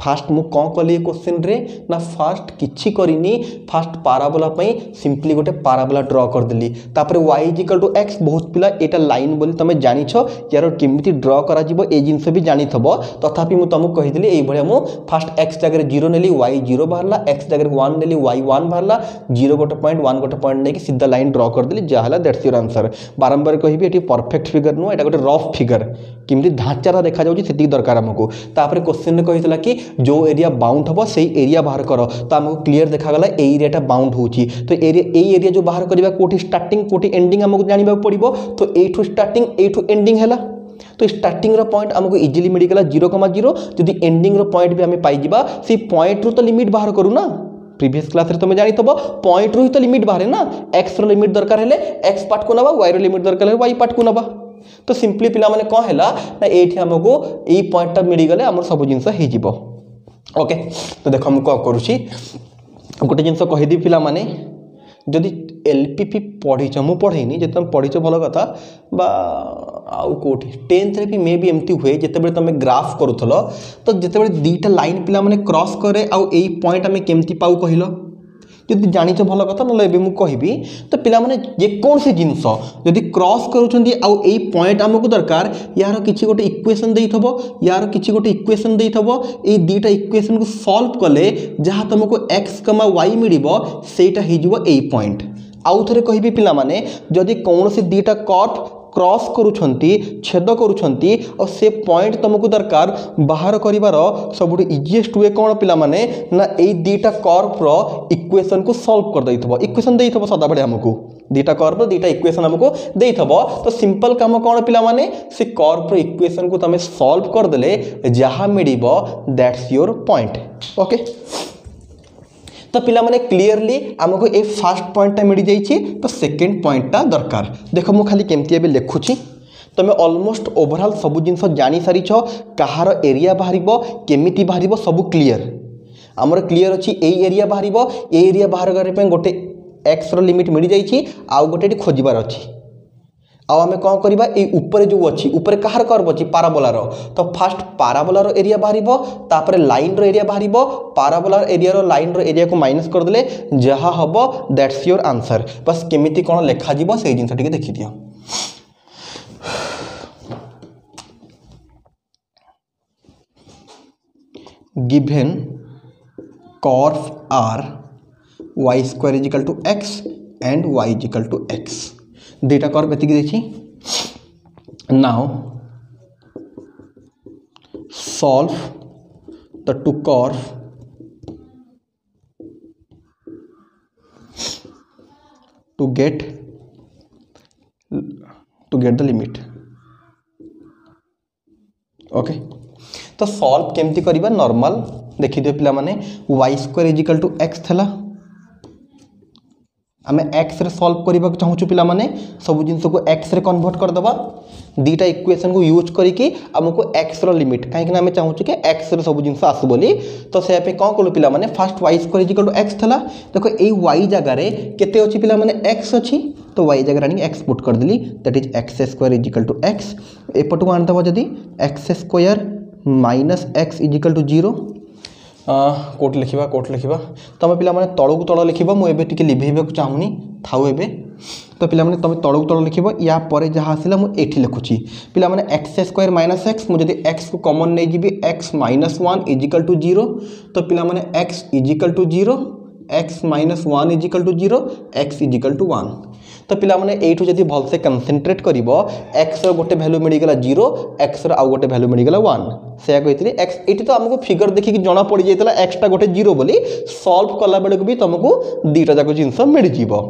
फास्ट मु कोन कली क्वेश्चन रे ना फास्ट किछि करिनी फास्ट पैराबोला पई सिंपली गोटे पैराबोला ड्रॉ कर देली तापर y = x बहुत पिला एटा लाइन बोली तमे जानि छ यार केमिति ड्रॉ करा जिवो ए जिंस भी जानि थबो तथापि मु तुमको कहि देली एई भलिया मु फास्ट x जगह 0 नेली y 0 बाहरला x जगह 1 नेली y 1 बाहरला 0 गोटे पॉइंट 1 गोटे पॉइंट नै कि सीधा लाइन ड्रॉ कर देली जाहला दैट्स योर आंसर बारंबार कहिबी एटी परफेक्ट फिगर नो एटा गोटे रफ फिगर किमती ढांचारा देखा जाउची सेति दरकार हमको तापर क्वेश्चन ने कहितला कि जो एरिया बाउंड हबो सेही एरिया बाहर करो तो हमको क्लियर देखा गला ए एरियाटा बाउंड होची तो एरिया जो बाहर करबा कोठी स्टार्टिंग कोठी एंडिंग हमको जानिबा पड़िबो तो एठू स्टार्टिंग एठू एंडिंग हैला तो स्टार्टिंग रो पॉइंट हमको इजीली मिल गला 0,0 जदि एंडिंग रो पॉइंट भी हमें पाई जिबा सी पॉइंट रो तो लिमिट बाहर करू ना प्रीवियस क्लास रे तुम जानि थबो पॉइंट रो ही तो लिमिट बाहर है ना x रो लिमिट दरकार हेले x पार्ट को नबा y रो लिमिट दरकार हेले y पार्ट को नबा तो सिंपली पिला माने कोन हैला ना एठी हमको ए पॉइंटटा मिली गले हमर सब जिंस हे जिवो ओके तो देखो हम को करूची गोटे जिंस कहि दी पिला माने जदि एलपीपी पढ़ी छ मु पढ़ैनी जे तुम पढ़ी छ भलो कथा बा आउ कोठी 10th रे भी मे भी एम्ति हुए जते बेले तुम ग्राफ करूथलो तो जते बेले दीटा लाइन पिला माने क्रॉस करे आउ एई पॉइंट हमें केमति पाउ कहिलो जदि जानि छ भलो कथा नले एबे मु कहिबी तो पिला माने जे कोन से जिंस जदि क्रॉस करूछंदी आउ एई पॉइंट हमको दरकार यार किछि गोटे इक्वेशन देई थबो यार किछि गोटे इक्वेशन देई थबो एई दीटा इक्वेशन को सॉल्व कले जहा तुमको x, y मिलिबो सेटा हिजबो एई पॉइंट आउ थरे कहिबी पिला माने जदि कोन से दीटा कर्व क्रॉस करूछंती छेद करूछंती और से पॉइंट तुमको दरकार बाहर करिवार सबुठ इजीएस्ट वे कौन पिला माने ना ए दीटा कर्व रो इक्वेशन को सॉल्व कर देइथबो इक्वेशन देइथबो सदा बडे हमको दुईटा कर्व दुईटा इक्वेशन हमको देइथबो तो सिंपल काम कौन पिला माने से कर्व इक्वेशन को तुम सॉल्व कर देले जहाँ मिलिबो दैट्स योर पॉइंट ओके। तो पिला माने क्लियरली हमको ए फर्स्ट पॉइंटटा मिल जाइए तो सेकेंड पॉइंटटा दरकार देख मु खाली केमती एबे लिखुची तुम्हें ऑलमोस्ट ओवरऑल सब जिनस जानी सारी कहार एरिया बाहर केमिति बाहर सब क्लियर आमर क्लियर अच्छी यही एरिया बाहर ए एरिया बाहर करने गोटे एक्स लिमिट मिल जाइए आउ गोटे खोजबार अच्छी आम कौन करवा ऊपर जो अच्छी ऊपर कहार कर्व अच्छी पाराबोलार तो फास्ट पाराबोलार एरिया बाहर लाइन रो एरिया बाहर पाराबोलार एरिया रो लाइन रो एरिया को माइनस करदे जहाँ हम दैट्स योर आंसर बस केमिति कौन लेखा जीवो से जिनस टिके देखि दियो। Given curve are y square is equal to x and y is equal to x दुईटा कर्व एति देखी now solve the two curve to get the limit okay. तो सॉल्व केमती करिबा नॉर्मल देखि दियो पिला माने y square is equal to x थला आमे x रे सॉल्व करबा चाहूछु पिला माने सब जिंस को x रे कन्वर्ट कर दबा दुईटा इक्वेशन को यूज करिकि हमको x रो लिमिट काहे कि आमे चाहूछु कि x रे सब जिंस आसु बोली तो से पे कोन कलु पिला माने first y square is equal to x थला देखो ए y जगह रे केते अछि पिला माने x अछि तो y जगह रानी x पुट कर देली that is x square is equal to x up to आन दबा जदी x square minus x is equal to 0 कोट लिखा तुम पे तलू तल लिख मुझे टी लिभेबा चाहूनी थाउ एबे तो पे तुम तलू तल लिख या पर जहाँ आसला मुझे लिखुची पे एक्स स्क्वायर माइनस एक्स मुझे एक्स को कॉमन नहीं जी एक्स माइनस 1 इजिकल टू 0 तो पे x equal to 0 x minus 1 equal to 0 x equal to 1 तो पिला माने एठू जदी भल से कंसंट्रेट करिवो x रो गोटे वैल्यू मिल गेला 0 x रो आ गोटे वैल्यू मिल गेला 1 से कहितली x एठी तो हमको फिगर देखि कि जणा पड़ी जाइतला x टा गोटे 0 बोली सॉल्व कला बेले को भी तुमको दीटा जाको जिंस मिल जीवो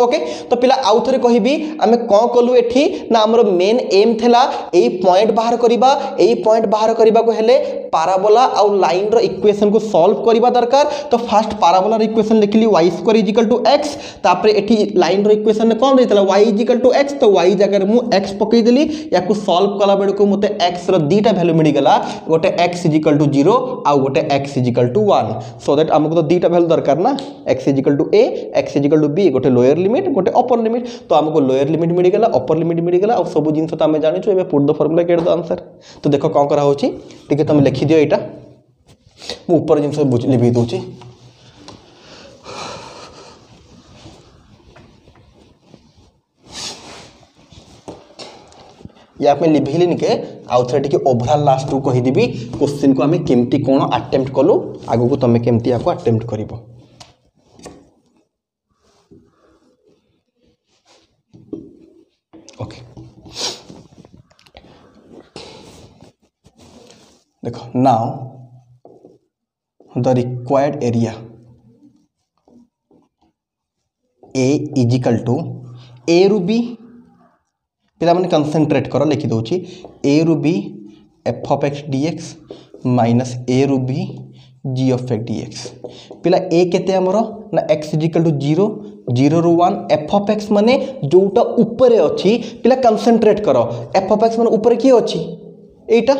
ओके। तो पिला आउ थरे कहिबी आमे कोन कलु एठी ना हमरो मेन एम थेला एई पॉइंट बाहर करबा को हेले पाराबोला आ लाइन रो इक्वेशन को सॉल्व करबा दरकार तो फर्स्ट पाराबोला रो इक्वेशन लिखली y square is equal to x तापर एठी लाइन रो इक्वेशन ने कोन देतला y is equal to x तो y जगह रे मु x पकई देली या को सॉल्व कला बेले को मते x रो दीटा वैल्यू मिल गेला गोटे x इज इक्वल टू 0 आ गोटे x is equal to 1 so that हमको तो दीटा वैल्यू दरकार ना x is equal to a x is equal to b गोटे लोअर लिमिट गोटे अपर लिमिट तो हमको लोअर लिमिट मिल गला अपर लिमिट मिल गला और सब जिंस तो आमे जानि छु एबे put the formula get the answer तो देखो कोन करा होची ठीक तुम लिखि दियो एटा मु ऊपर जिंस बुझ लिबि दोची या पे लिभिली निके आउ थरे टिके ओवरऑल लास्ट टू कहि दिबी क्वेश्चन को हमें केमती कोन अटेम्प्ट कलो आगु को तमे केमती याको अटेम्प्ट करिवो ओके। देखो now the required area A is equal to A रु बी पिला माने कंसंट्रेट करो लिखि दोची ए रु B f of x dx minus ए रु B g of x dx पिला ए केते हमरो ना एक्स इज इक्वल टू 0 0 रु 1 एफ ऑफ एक्स माने जोटा ऊपर अछि पिला कंसंट्रेट करो एफ ऑफ एक्स माने ऊपर की अछि एटा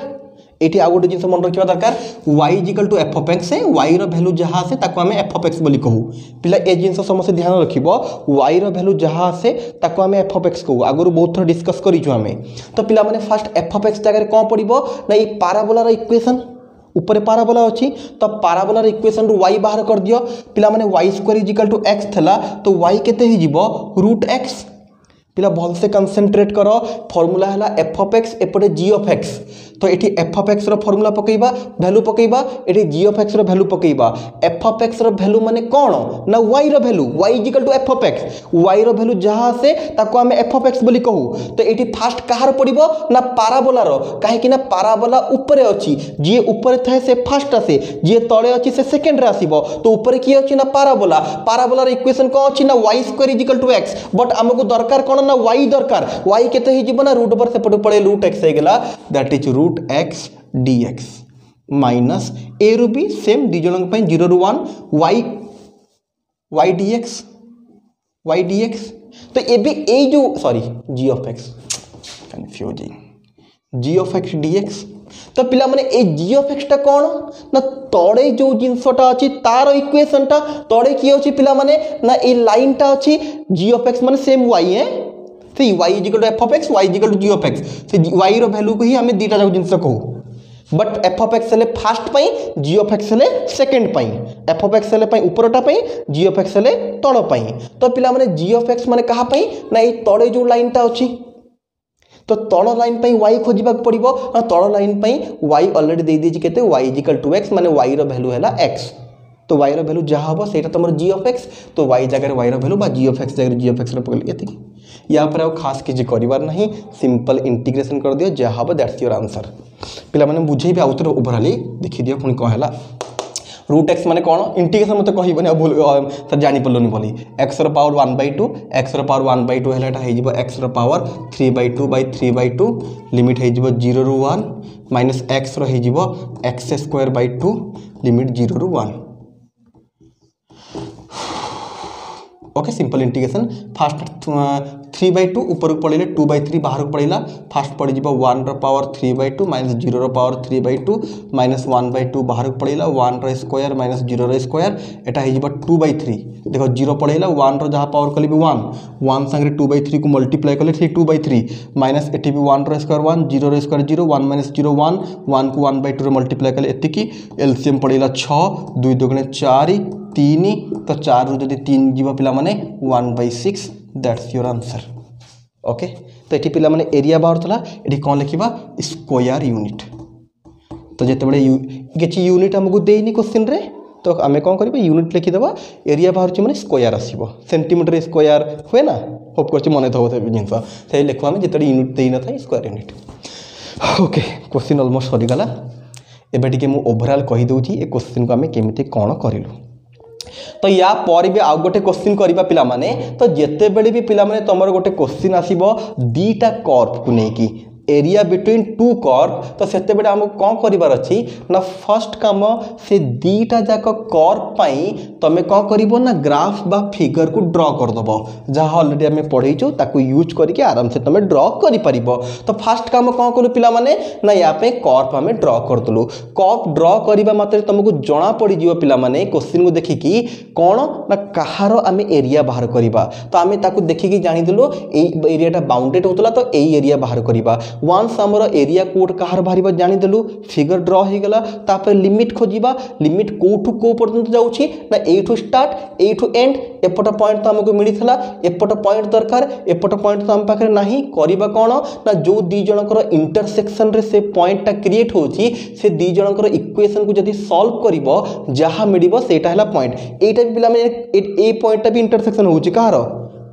एटी आ गोटे जिंस मन रखिबा दरकार y is equal to f of x है y रो वैल्यू जहां से ताको हमें एफ ऑफ एक्स बोली कहू पिला ए जिंस समस्त ध्यान रखिबो y रो वैल्यू जहां से ताको हमें एफ ऑफ एक्स कहू आगु बहुत थोड़ा डिस्कस करिछु हमें तो पिला माने फर्स्ट एफ ऑफ एक्स जगह कोन पड़िबो ना ई पाराबोला रो इक्वेशन ऊपर पाराबोला अछि तो पाराबोला रो इक्वेशन रु y बाहर कर दियो पिला माने y square is equal to x थला तो y केते हि जीवो रूट x पिला भल से कंसंट्रेट करो फार्मूला हला एफ ऑफ एक्स एपटे जी ऑफ एक्स तो ये एफ ऑफ एक्स फर्मूला पकेबा वैल्यू पकेबा ये जी ऑफ एक्स वैल्यू पकेबा एफ ऑफ एक्स वैल्यू माने कौन ना y value y equal to f of x y value जहाँ आसे ताको आमे एफ ऑफ एक्स बोली कहू तो ये फास्ट कहार पड़ो ना पाराबोलार कहीं ना पाराबोला उपरे अच्छी जी ऊपर थाए से फास्ट आसे जी तले अच्छी से सेकेंड रे आसीबो तो ऊपर किए अच्छी ना पाराबोला पाराबोलार इक्वेशन कौन अच्छी ना y square is equal to x but आमको दरकार कौन ना वाई दरकार वाई केते हो ना रूट ओवर सेपटे पड़े रूट एक्स होगा that is root x dx minus ए रु बी सेम दी जन 0 ରୁ 1 y dx तो एबे ए जो sorry g of x confusing g of x dx तो पिला माने ए g ऑफ x टा कौन ना तड़े जो जिनसटा अछि तार इक्वेशन टा तड़े की अछि पिला माने ना ए लाइन टा अछि g ऑफ x माने सेम y है से y is equal to f of x y is equal to g of x से y रो वैल्यू को ही हमें दीटा जाक जिनस कहू बट एफ ऑफ एक्स हेले फास्ट पाई जी ऑफ एक्स हेले सेकंड पाई एफ ऑफ एक्स हेले पाई ऊपरटा पाई जी ऑफ एक्स हेले तळ पाई तो पिला माने जी ऑफ एक्स माने कहा पाई ना ए तळे जो लाइन टा अछि तो तळ लाइन पाई y खोजिबा पड़िबो ना तळ लाइन पाई y ऑलरेडी दे दीजी केते y is equal to x माने y रो वैल्यू हैला x तो y रो वैल्यू जहाँ हम सेटा तुम जी ऑफ एक्स तो y जगह y रो वैल्यू बा जी ऑफ एक्स जगह जी ऑफ एक्स पकड़ ये या पर खास किसी करार नहीं सिंपल इंटीग्रेशन कर दियो जहाँ हम दैट्स योर आंसर पिला माने बुझेबे आउ तो ओभरऑली देखि दियो पुणी कौन है रूट एक्स माने कौन इंटीग्रेशन मत कहबनी भूल सर जानी पड़लनी बोली एक्स पावर 1/2 एक्स पावर 1/2 है एक्स पावर 3/2 लिमिट हो 0 ରୁ 1 minus x x square by 2 limit 0 ରୁ 1 ओके सिंपल इंटीग्रेशन फास्ट 3/2 ऊपर पड़े 2/3 बाहर को पड़ेगा फास्ट पड़ जा 1 पावर 3/2 माइनस 0 पावर 3/2 माइनस 1/2 बाहर को पड़ेगा 1 स्क्वायर माइनस 0 स्क्वायर एटा हो 2/3 देखो 0 पड़ेगा 1 जहाँ पावर कल 1 संगे 2/3 को मल्टीप्लाई कले 2/3 माइनस एटी भी 1 स्क्वायर 1 0 स्क्वायर 0 1 माइनस 0 1 को 1/2 मल्टीप्लाई कले एतिकी एलसीएम पड़ेगा 6 2 2 4 3 तो 4 रू जदि 3 जीवा पिला माने 1/6 दैट्स योर आंसर ओके तो ये पिला माने एरिया बाहर थला एटी कौन लिखिबा स्क्वायर यूनिट तो जेते बड़े किछि यूनिट हमको देइनी क्वेश्चन रे तो आमे कौन करबा यूनिट लिखि देबा एरिया बाहर छि माने स्क्वायर आसीबो सेंटीमीटर स्क्वायर हुए ना होप करछि मने थबो से जिंस से लिखो आमे जेते यूनिट देइ न था square unit okay question almost सरी गला एबे टिके मु ओवरऑल कहि दउछि ए क्वेश्चन को आमे केमिति कोन करिलु तो या पर भी आउ गोटे क्वेश्चन करबा पिला माने तो जेते बेले भी पिला माने तमर गोटे क्वेश्चन आसीबो दीटा कर्व को नेकी एरिया बिटवीन टू कर्व तो सेते बेले हमको कौन करिवार अछि ना फर्स्ट काम से दीटा जाक कर्व पाई तमे कौन करिवो ना ग्राफ बा फिगर को ड्रॉ कर दबो जहां ऑलरेडी हमें पढ़ैचो ताको यूज करके आराम से तमे ड्रॉ करि परिबो तो फर्स्ट काम कौन करू पिला माने ना या पे कर्व हमें ड्रॉ कर दलु कर्व ड्रॉ करिबा मात्रे तुमको जणा पड़ी जिवो पिला माने क्वेश्चन को देखि कि कोन ना कहारो हमें एरिया बाहर करिबा तो हमें ताको देखि कि जानि दलु ए एरियाटा बाउंडेड होतला तो ए एरिया बाहर करिबा वंस हमर एरिया कोड कहार बाहर जानी देलु फिगर ड्रॉ हो गला तापर लिमिट खोजिबा लिमिट कोठु को पर्यंत जाउछि ना एठु स्टार्ट एठु एंड एपट पॉइंट तो हमको मिलिथला एपट पॉइंट दरकार एपट पॉइंट तो हम पाखरे नाही करिबा कोन ना जो दी जनकर इंटरसेक्शन रे से पॉइंट टा क्रिएट होछि से दी जनकर इक्वेशन को जदी सॉल्व करिवो जहां मिलिबो सेटा हला पॉइंट एटा भी पिला में ए पॉइंट टा भी इंटरसेक्शन होछि कहार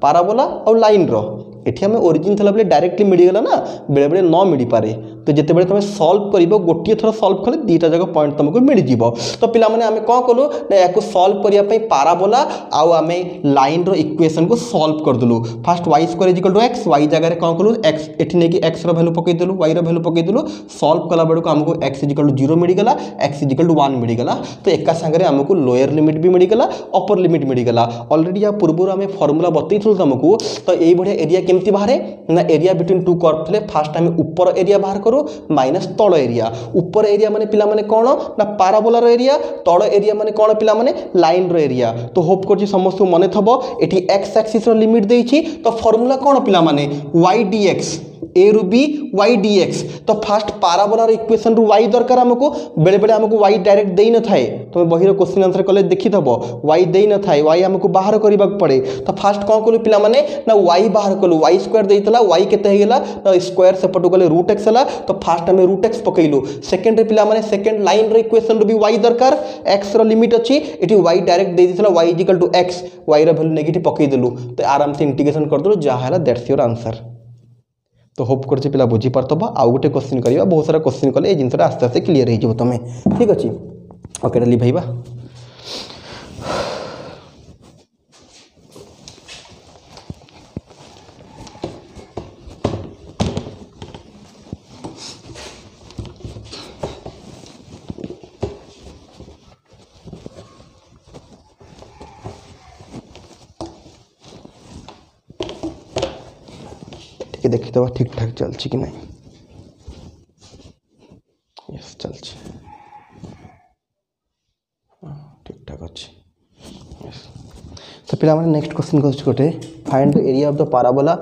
पाराबोला और लाइन रो एठी हमें ओरिजिन थला बेले डायरेक्टली मिल गला ना बेले बेले न मिल पारे तो जेते बेले तुम सॉल्व करिवो गोटिए थरा सॉल्व कले दीटा जगह पॉइंट तुमको मिल जीवो तो पिला माने हमें कोन कलु ना याको सॉल्व करिया पई पाराबोला आउ हमें लाइन रो इक्वेशन को सॉल्व कर दलु first y square equal to x y जगह रे कोन कलु x एठी ने कि x रो वैल्यू पकई दलु y रो वैल्यू पकई दलु सॉल्व कला बेडो हमको x इक्वल टू 0 मिल गला x इक्वल टू 1 मिल गला तो एका संगे रे हमको लोअर लिमिट भी मिल गला अपर लिमिट मिल गला ऑलरेडी या पूर्व हमें फार्मूला बतैथुल तुमको तो एई बढ़िया एरिया केमती बाहर ना एरिया बिटवीन टू कर्व थे फास्ट हमें ऊपर एरिया बाहर करू माइनस तल एरिया ऊपर एरिया माने पिला माने कोन ना पाराबोलार एरिया तल एरिया माने कोन पिला माने लाइन रो एरिया तो होप करछि समस्त को मने थबो एठी x एक्सिस रो लिमिट देइछि तो फार्मूला कोन पिला माने y dx ए रु बी वाई डी एक्स तो फास्ट पाराबोलार इक्वेशन रु वाई दरकार आमको बेले बेले आमको वाई डायरेक्ट देई न थाए तुम बहिर क्वेश्चन आंसर कले देखिथबो वाई देई न थाए वाई आमको बाहर करबा पड़े तो फास्ट कौन कलु पिला माने ना वाई बाहर कलु वाई स्क्वायर देइतला वाई केते हेला ना स्क्वायर सेपटु गले रूट एक्स हला तो फास्ट हमें रूट एक्स पकइलु सेकंड रे पिला माने सेकंड लाइन रे इक्वेशन रु भी वाई दरकार एक्स रो लिमिट अछि एठी वाई डायरेक्ट दे दिसला y equal to x y रो वैल्यू नेगेटिव पकइ देलु तो आराम से इंटीग्रेशन कर दलु जा हला दैट्स योर आंसर तो होप करछि पिला बुझी परतबा आउ गोटे क्वेश्चन करिवा बहुत सारा क्वेश्चन कले ए जिंसटा आस्ते आस्ते क्लियर हो जिवो तमे ठीक अछि ओके डली भाईबा देखी दबा ठीक ठाक चलछि कि नहीं यस चलछि ठीक ठाक अच्छे यस तो पिला माने नेक्स्ट क्वेश्चन को गोटे find the area of the parabola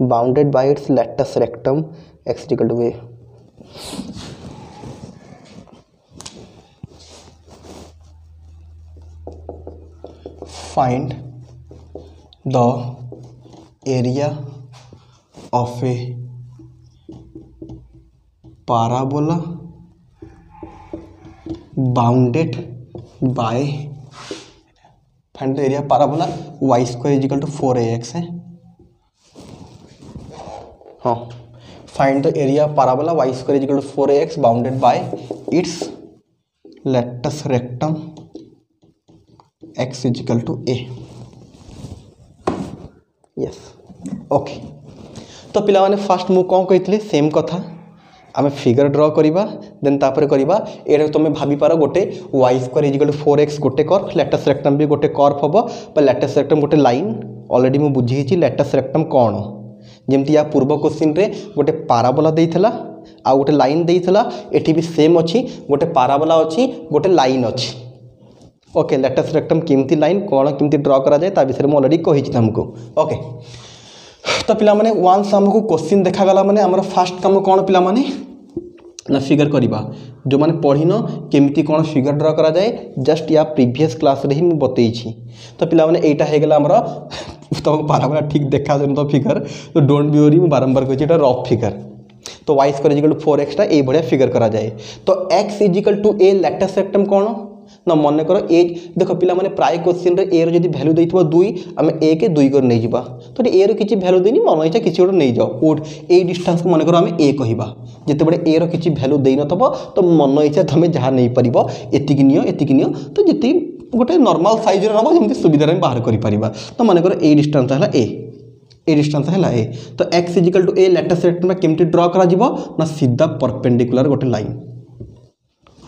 bounded by its latus rectum x equal to a find the area of a parabola bounded by find the area parabola y square is equal to 4ax है हाँ find the area parabola y square is equal to 4ax bounded by its latus rectum x is equal to a yes okay तो पिला माने fast मु कौन कही same कथा आम फिगर ड्र करवा देन तापर करवा ये तुम भाभी पार गोटे y square is equal to 4x गोटे कर्व लैटस रेक्टम भी गोटे कर्व हम लैटस रेक्टम गोटे लाइन ऑलरेडी मुझे बुझी लैटस रेक्टम कौन जमती या पूर्व क्वेश्चन रे गोटे पाराबोला देइथला आ गोटे लाइन देइथला एठी भी सेम अच्छी गोटे पाराबोला अच्छी गोटे लाइन अच्छी ओके लैटस रेक्टम केमती लाइन कौन केमती ड्र करा जाए ता विषय में ऑलरेडी कही तुमको ओके तो पिला माने वंस हमको क्वेश्चन देखा गला माने हमर फास्ट काम कौन पिला माने ना फिगर करवा जो माने पढ़िन केमती कौन फिगर ड्र करा जाए जस्ट या प्रीवियस क्लास रे ही मु बतई छी तो पिला माने एटा हे गला हमर तो पाराबोला ठीक देखा जन तो फिगर तो डोंट बी वरी मु बारंबार कहछि एटा रफ फिगर तो y square is equal to 4x टा ए बढ़िया फिगर करा जाए तो x is equal to a latus rectum कौन ना मन कर ए देख पिला माने प्राय क्वेश्चन रे ए रो जदी वैल्यू देइथबो 2 हम ए के 2 कर नै जिबा तो ए रो किछि वैल्यू देनी मन इच्छा किछि ओड नै जाओ कोड ए डिस्टेंस को मन कर हम ए कहिबा जते बडे ए रो किछि वैल्यू देइ नथबो तो मन इच्छा तमे जहा नै परिबो एतिकी नियो तो जति गोटे नॉर्मल साइज रे रहबो जेमति सुविधा रे बाहर करि परिबा तो मन कर ए डिस्टेंस हला ए डिस्टेंस है ए तो x is equal to a latus rectum केमती ड्र करा जिवो ना सीधा परपेंडिकुलर गोटे लाइन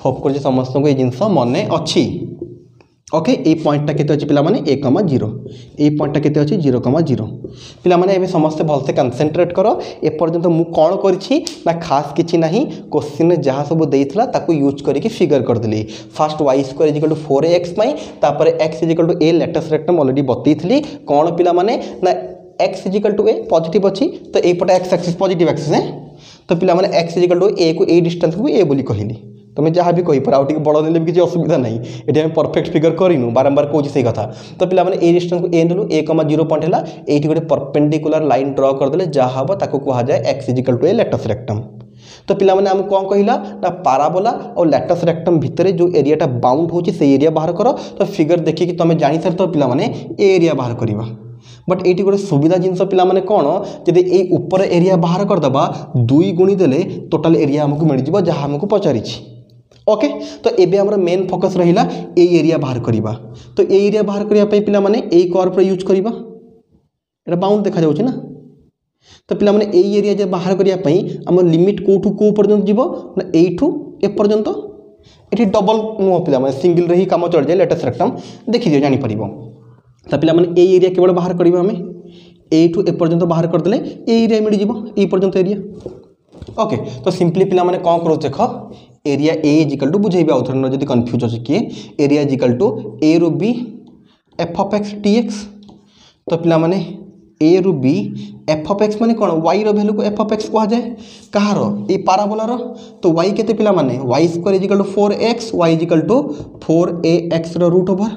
होप कर समस्त को ये जिनस मन अच्छी ओके ये पॉइंटा केते अछि पिला माने 1,0 ये पॉइंटा केते अछि 0,0 पिला माने एबे समस्त भलसे कंसंट्रेट करो ए पर्यंत मु कोन करछि ना खास किछि नाही क्वेश्चन जहाँ सब देइथला ताकू यूज करके फिगर कर देली first y square is equal to 4ax पई तापर x is equal to a latus rectum already बतैथली कोन पिला माने ना x is equal to a positive अछि तो ए पटे x एक्सिस पॉजिटिव एक्सिस है तो पिला माने x is equal to a को a डिस्टेंस को a बोली कहली तुम्हें जहाँ भी कही पर आउ बड़ देले भी किसी असुविधा नहीं ये परफेक्ट फिगर करूँ बारंबार कौन से कथा तो पिला माने ए डिस्टेंस को ए नेलु 1,0 पॉइंट है ये गोटे परपेंडिकुलर लाइन ड्र करदे जहाँ हम ताको कह जाए x is equal to a latus rectum तो पिला माने हम कौन कहला ना पाराबोला और लैटस रेक्टम भितर जो एरियाटा बाउंड होची से एरिया बाहर करो तो फिगर देखिए तुम जानी सार तो पिला माने ए एरिया बाहर करवा बट ये गोटे सुविधा जिनस पिला माने कौन जदि ये ऊपर एरिया बाहर करदबा 2 गुणी देले टोटल एरिया हमको मिल जिवो जहाँ हमको पचारि ओके तो एबे हमर मेन फोकस रहिला ए एरिया बाहर करिबा तो ए एरिया बाहर करिया पे पिला माने ए कर्व पर यूज करिबा एटा बाउंड देखा जाउछि ना तो पिला माने ए एरिया जे बाहर करिया पे हमर लिमिट कोठू को पर्यंत जीवो ना एठू ए पर्यंत एठी डबल नो पिला माने सिंगल रही काम चल जाय लेटेस्ट रेक्टम देखि दियो जानि परिबो तो पिला माने ए एरिया केवल बाहर करिबा हमें एठू ए पर्यंत बाहर कर देले ए एरिया मिल जीवो ए पर्यंत एरिया ओके तो सिंपली पिला माने कोन करो देखो area A is equal to बुझेबे आउथर न जदी कंफ्यूज अछि कि area is equal to a रो b f of x dx तो पिला माने ए रु बी एफ ऑफ एक्स माने कौन वाई रो वैल्यू को एफ ऑफ एक्स कहा जाए कहार ए पाराबोलार तो वाई केते पिला माने y square is equal to 4x y is equal to 4ax रो रूट ओवर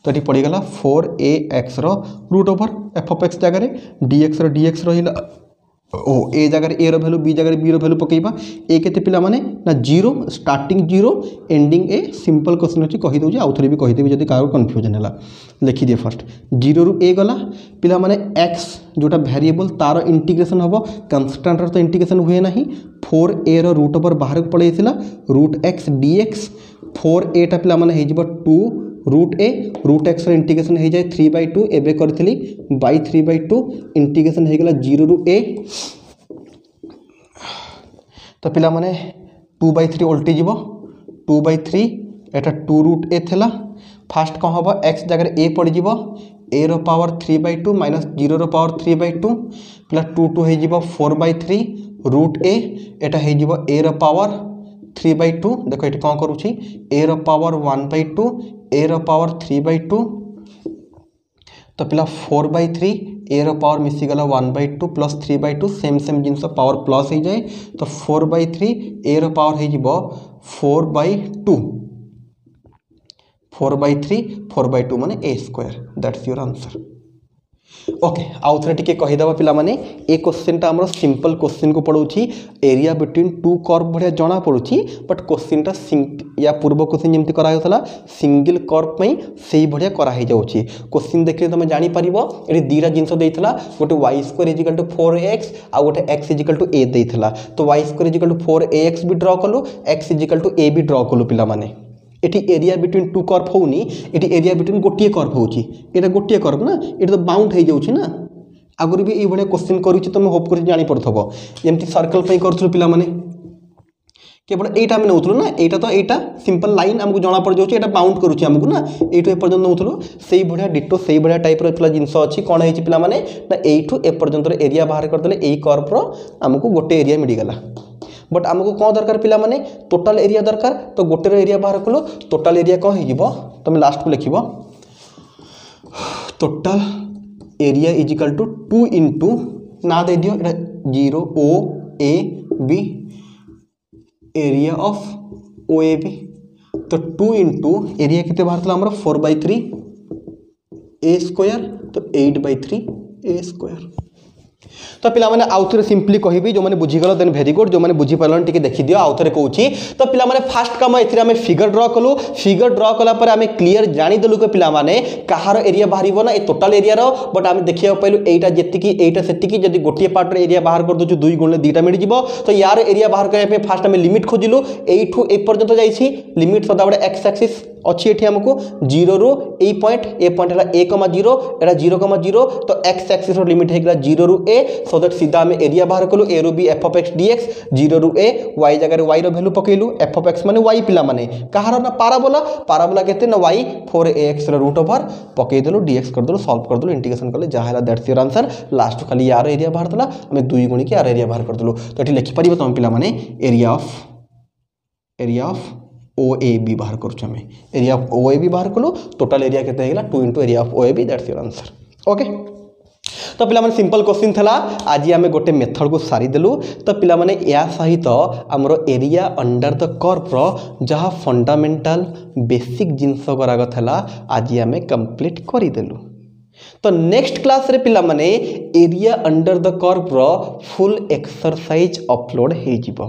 तो ये पड़ीगला 4ax रो root over f of x जगह dx रो dx रहिला ओ ए जगह ए रो वैल्यू बी जगह बी रो वैल्यू पकेबा ए केते पिला माने ना 0 स्टार्टिंग 0 एंडिंग ए सिंपल क्वेश्चन अछि कहि दउ जे आउ थरे भी कहि देबी जदी कारो कंफ्यूजन हला लिखि दे फर्स्ट 0 रु ए गला पिला माने x जोटा वेरिएबल तार इंटीग्रेशन हबो कांस्टेंट रो तो इंटीग्रेशन हुए नाही 4a रो रूट ओवर बाहर को पळेइसिला रूट x dx 4a टा पिला माने हे जिवो 2 रूट ए रूट एक्स इंटीग्रेशन हो जाए 3/2 एवं करी बाई 3/2 इंटीग्रेशन हो गला 0 रु ए तो पिला माने 2/3 उल्टी जीव 2/3 एटा 2 रूट ए थेला फास्ट कौन हम एक्स जगह ए पड़ जीव ए रो पावर 3/2 माइनस 0 रो पावर 3/2 प्लस 2 2 हो 4/3 रूट ए एटा हो ए रो पावर 3/2 देखो ये कौन करुँची ए रो पावर 1/2 ए रो पावर 3/2 तो पिला 4/3 ए रो पावर मिसीगला 1/2 प्लस 3/2 सेम सेम जिनस पावर प्लस हो जाए तो 4/3 ए रो पावर हो 4/2 4/3 4/2 माने a square that's your answer okay आउ थे टिके कहीदेवा पिला माने ए क्वेश्चन टा हमर सिंपल क्वेश्चन को पढ़ौछि एरिया बिटवीन टू कर्व बढ़िया जना पड़ुछि बट क्वेश्चन टा या पूर्व क्वेश्चन जेमति करा होतला सिंगल कर्व पई सेही बढ़िया करा हे जाउछि क्वेश्चन देखले तमे जानि परिबो एठी दीरा जिंस देइथला गोटे y² = 4x आ गोटे x = a देइथला तो y² = 4ax भी ड्रा कलु x = a भी ड्रा कलु पिला माने eighty area between two curve होनी एटी एरिया बिटवीन गोटे कर्व होची एटा गोटे कर्व ना एटा तो बाउंड हो जाउछि ना आगुरी भी ए बढिया क्वेश्चन करूछि तुम होप कर जानि पड़थबो जेमति सर्कल पई करथु पिला माने केवल एटा में नउथलो ना एटा तो एटा सिंपल लाइन हमको जाना पड़ जाउछि एटा बाउंड करूछि हमको ना एटु ए पर्यंत नउथलो सेही बढिया डिटो सेही बढिया टाइप रो पिला जिंस अछि कोन हेछि पिला माने ना एटु ए पर्यंत एरिया बाहर कर देले एई कर्व रो हमको गोटे एरिया मिल गेला बट आमको कौन दरकार पिला माने टोटल एरिया दरकार तो गोटे एरिया बाहर कलो टोटल एरिया कौन हो तुम लास्ट को लिख total area is equal to 2 into ना दे दियो 0 O A B area of O A B तो 2 इंटू एरिया कितने बाहर था 4/3 ए स्क्वायर तो 8/3 ए स्क्वायर तो पिला माने आउ थरे सिंपली कहिबी जो माने बुझी गलो देन वेरी गुड जो माने बुझी पालन टिके देखि दियो आउ थरे कहूची तो पिला माने फास्ट काम एथिरे हमें फिगर ड्रा कलु फिगर ड्रा कला पर हमें क्लियर जानि देलु के पिला माने कहार एरिया बाहरिबो ना ए टोटल एरिया रो बट हमें देखिया पहलु एटा जेतिकी एटा सेतिकी जदी गोटिए पार्ट रे एरिया बाहर कर दोछु 2 गुणले 2टा मिल जिवो तो यार एरिया बाहर करे पे फास्ट हमें लिमिट खोजिलु एठू ए पर्यंत जाईछि लिमिट सदाबडे एक्स एक्सिस अच्छी एठी हमको 0 रु ए पॉइंट हला a, 0 एटा 0, तो x एक्सिस रो लिमिट हेगला 0 रु a सो दैट सीधा हमें एरिया बाहर कलु a रु b f of x dx 0 रु a y जगह y रो वैल्यू पकेलु f of x माने y पिला माने कहार ना पाराबोला केते ना y 4ax रो रूट ओवर पके देलु dx कर देलु सॉल्व कर देलु इंटीग्रेशन करले जहा हला दैट्स योर आंसर लास्ट खाली यार एरिया बाहर तला हमें 2 गुणी के यार एरिया बाहर कर देलु तो एठी लिखि परिबो तुम पिला माने एरिया ऑफ OAB बाहर करूँ एरिया ऑफ OAB बाहर कलु टोटल एरिया केते हेगला 2 into area of OAB that's your answer okay तो पिला माने सिंपल क्वेश्चन थला आज आमे गोटे मेथड को सारी देलु तो पिला माने या सहित हमरो एरिया अंडर द कर्व रो जहा फंडामेंटल बेसिक जिंस कराग थला आज आमे कंप्लीट करि देलु तो नेक्स्ट क्लास रे पिला माने एरिया अंडर द कर्व रो फुल एक्सरसाइज अपलोड हे जिवो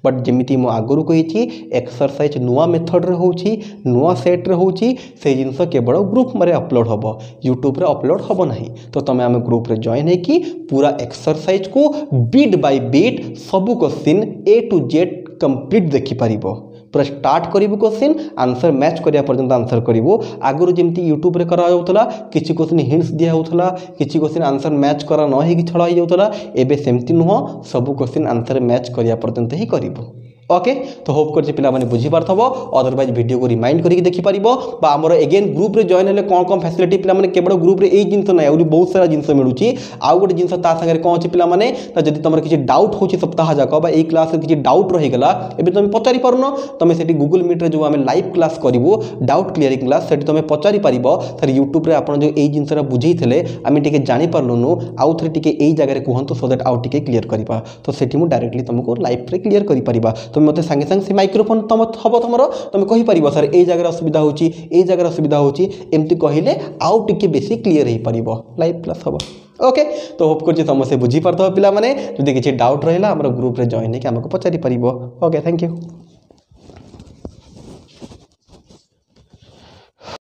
बट जेमिति मो आगुरु कहिछि एक्सरसाइज नुआ मेथड रे होछि नुआ सेट रे होछि से जिंस केवल ग्रुप मरे अपलोड हबो यूट्यूब रे अपलोड हबो नाही तो तमे आमे ग्रुप रे जॉइन हे कि पूरा एक्सरसाइज को बीट बाय बीट सब question a to z complete देखि परिबो पूरा स्टार्ट करिबो क्वेश्चन आंसर मैच करिया पर्यंत आंसर करिबो आगुरु जेमति यूट्यूब रे करा जाउतला किछि क्वेश्चन हिंट्स दिया होतला किछि क्वेश्चन आंसर मैच करा न हे कि छड़ा जाउतला एबे सेमति नुह सब क्वेश्चन आंसर मैच करिया पर्यंत ही करिबो ओके तो होप कर पिला माने बुझी पारथबो अदरवाइज वीडियो को रिमाइंड करके देखि परिबो बा हमर अगेन ग्रुप रे जॉइन हेले कोन कोन फैसिलिटी पिला माने केवल ग्रुप रे ए जिंस नै और बहुत सारा जिंस मिलुची आउ गोटे जिंस ता संगे कोन अछि पिला माने त जदि तमर किछि डाउट होछि सप्ताह जाक बा ए क्लास रे किछि डाउट रहि गेला एबे तुम पचारि परनो तमे सेठी गूगल मीट रे जो हमें लाइव क्लास करिवो डाउट क्लियरिंग क्लास सेठी तमे पचारि परिबो तर YouTube रे आपण जो ए जिंस रा बुझेई थले आमे टिके जानि परलुनु आउ थरे टिके ए जगह रे कहंतु सो दैट आउ टिके क्लियर करिबा तो सेठी मु डायरेक्टली तुमको लाइव रे क्लियर करि परिबा तुम मते संगे संगे से माइक्रोफोन तम हबो तुमरो तुम कहि परिबो सर ए जगह असुविधा होची ए जगह असुविधा होची एमती कहिले आउ टिके बेसी क्लियर हे परिबो लाइव क्लास हबो ओके तो होप करछि समस्या बुझी परतो पिला माने जदि किछि डाउट रहला हमर ग्रुप रे जॉइन हे के हमको पचारि परिबो ओके थैंक यू।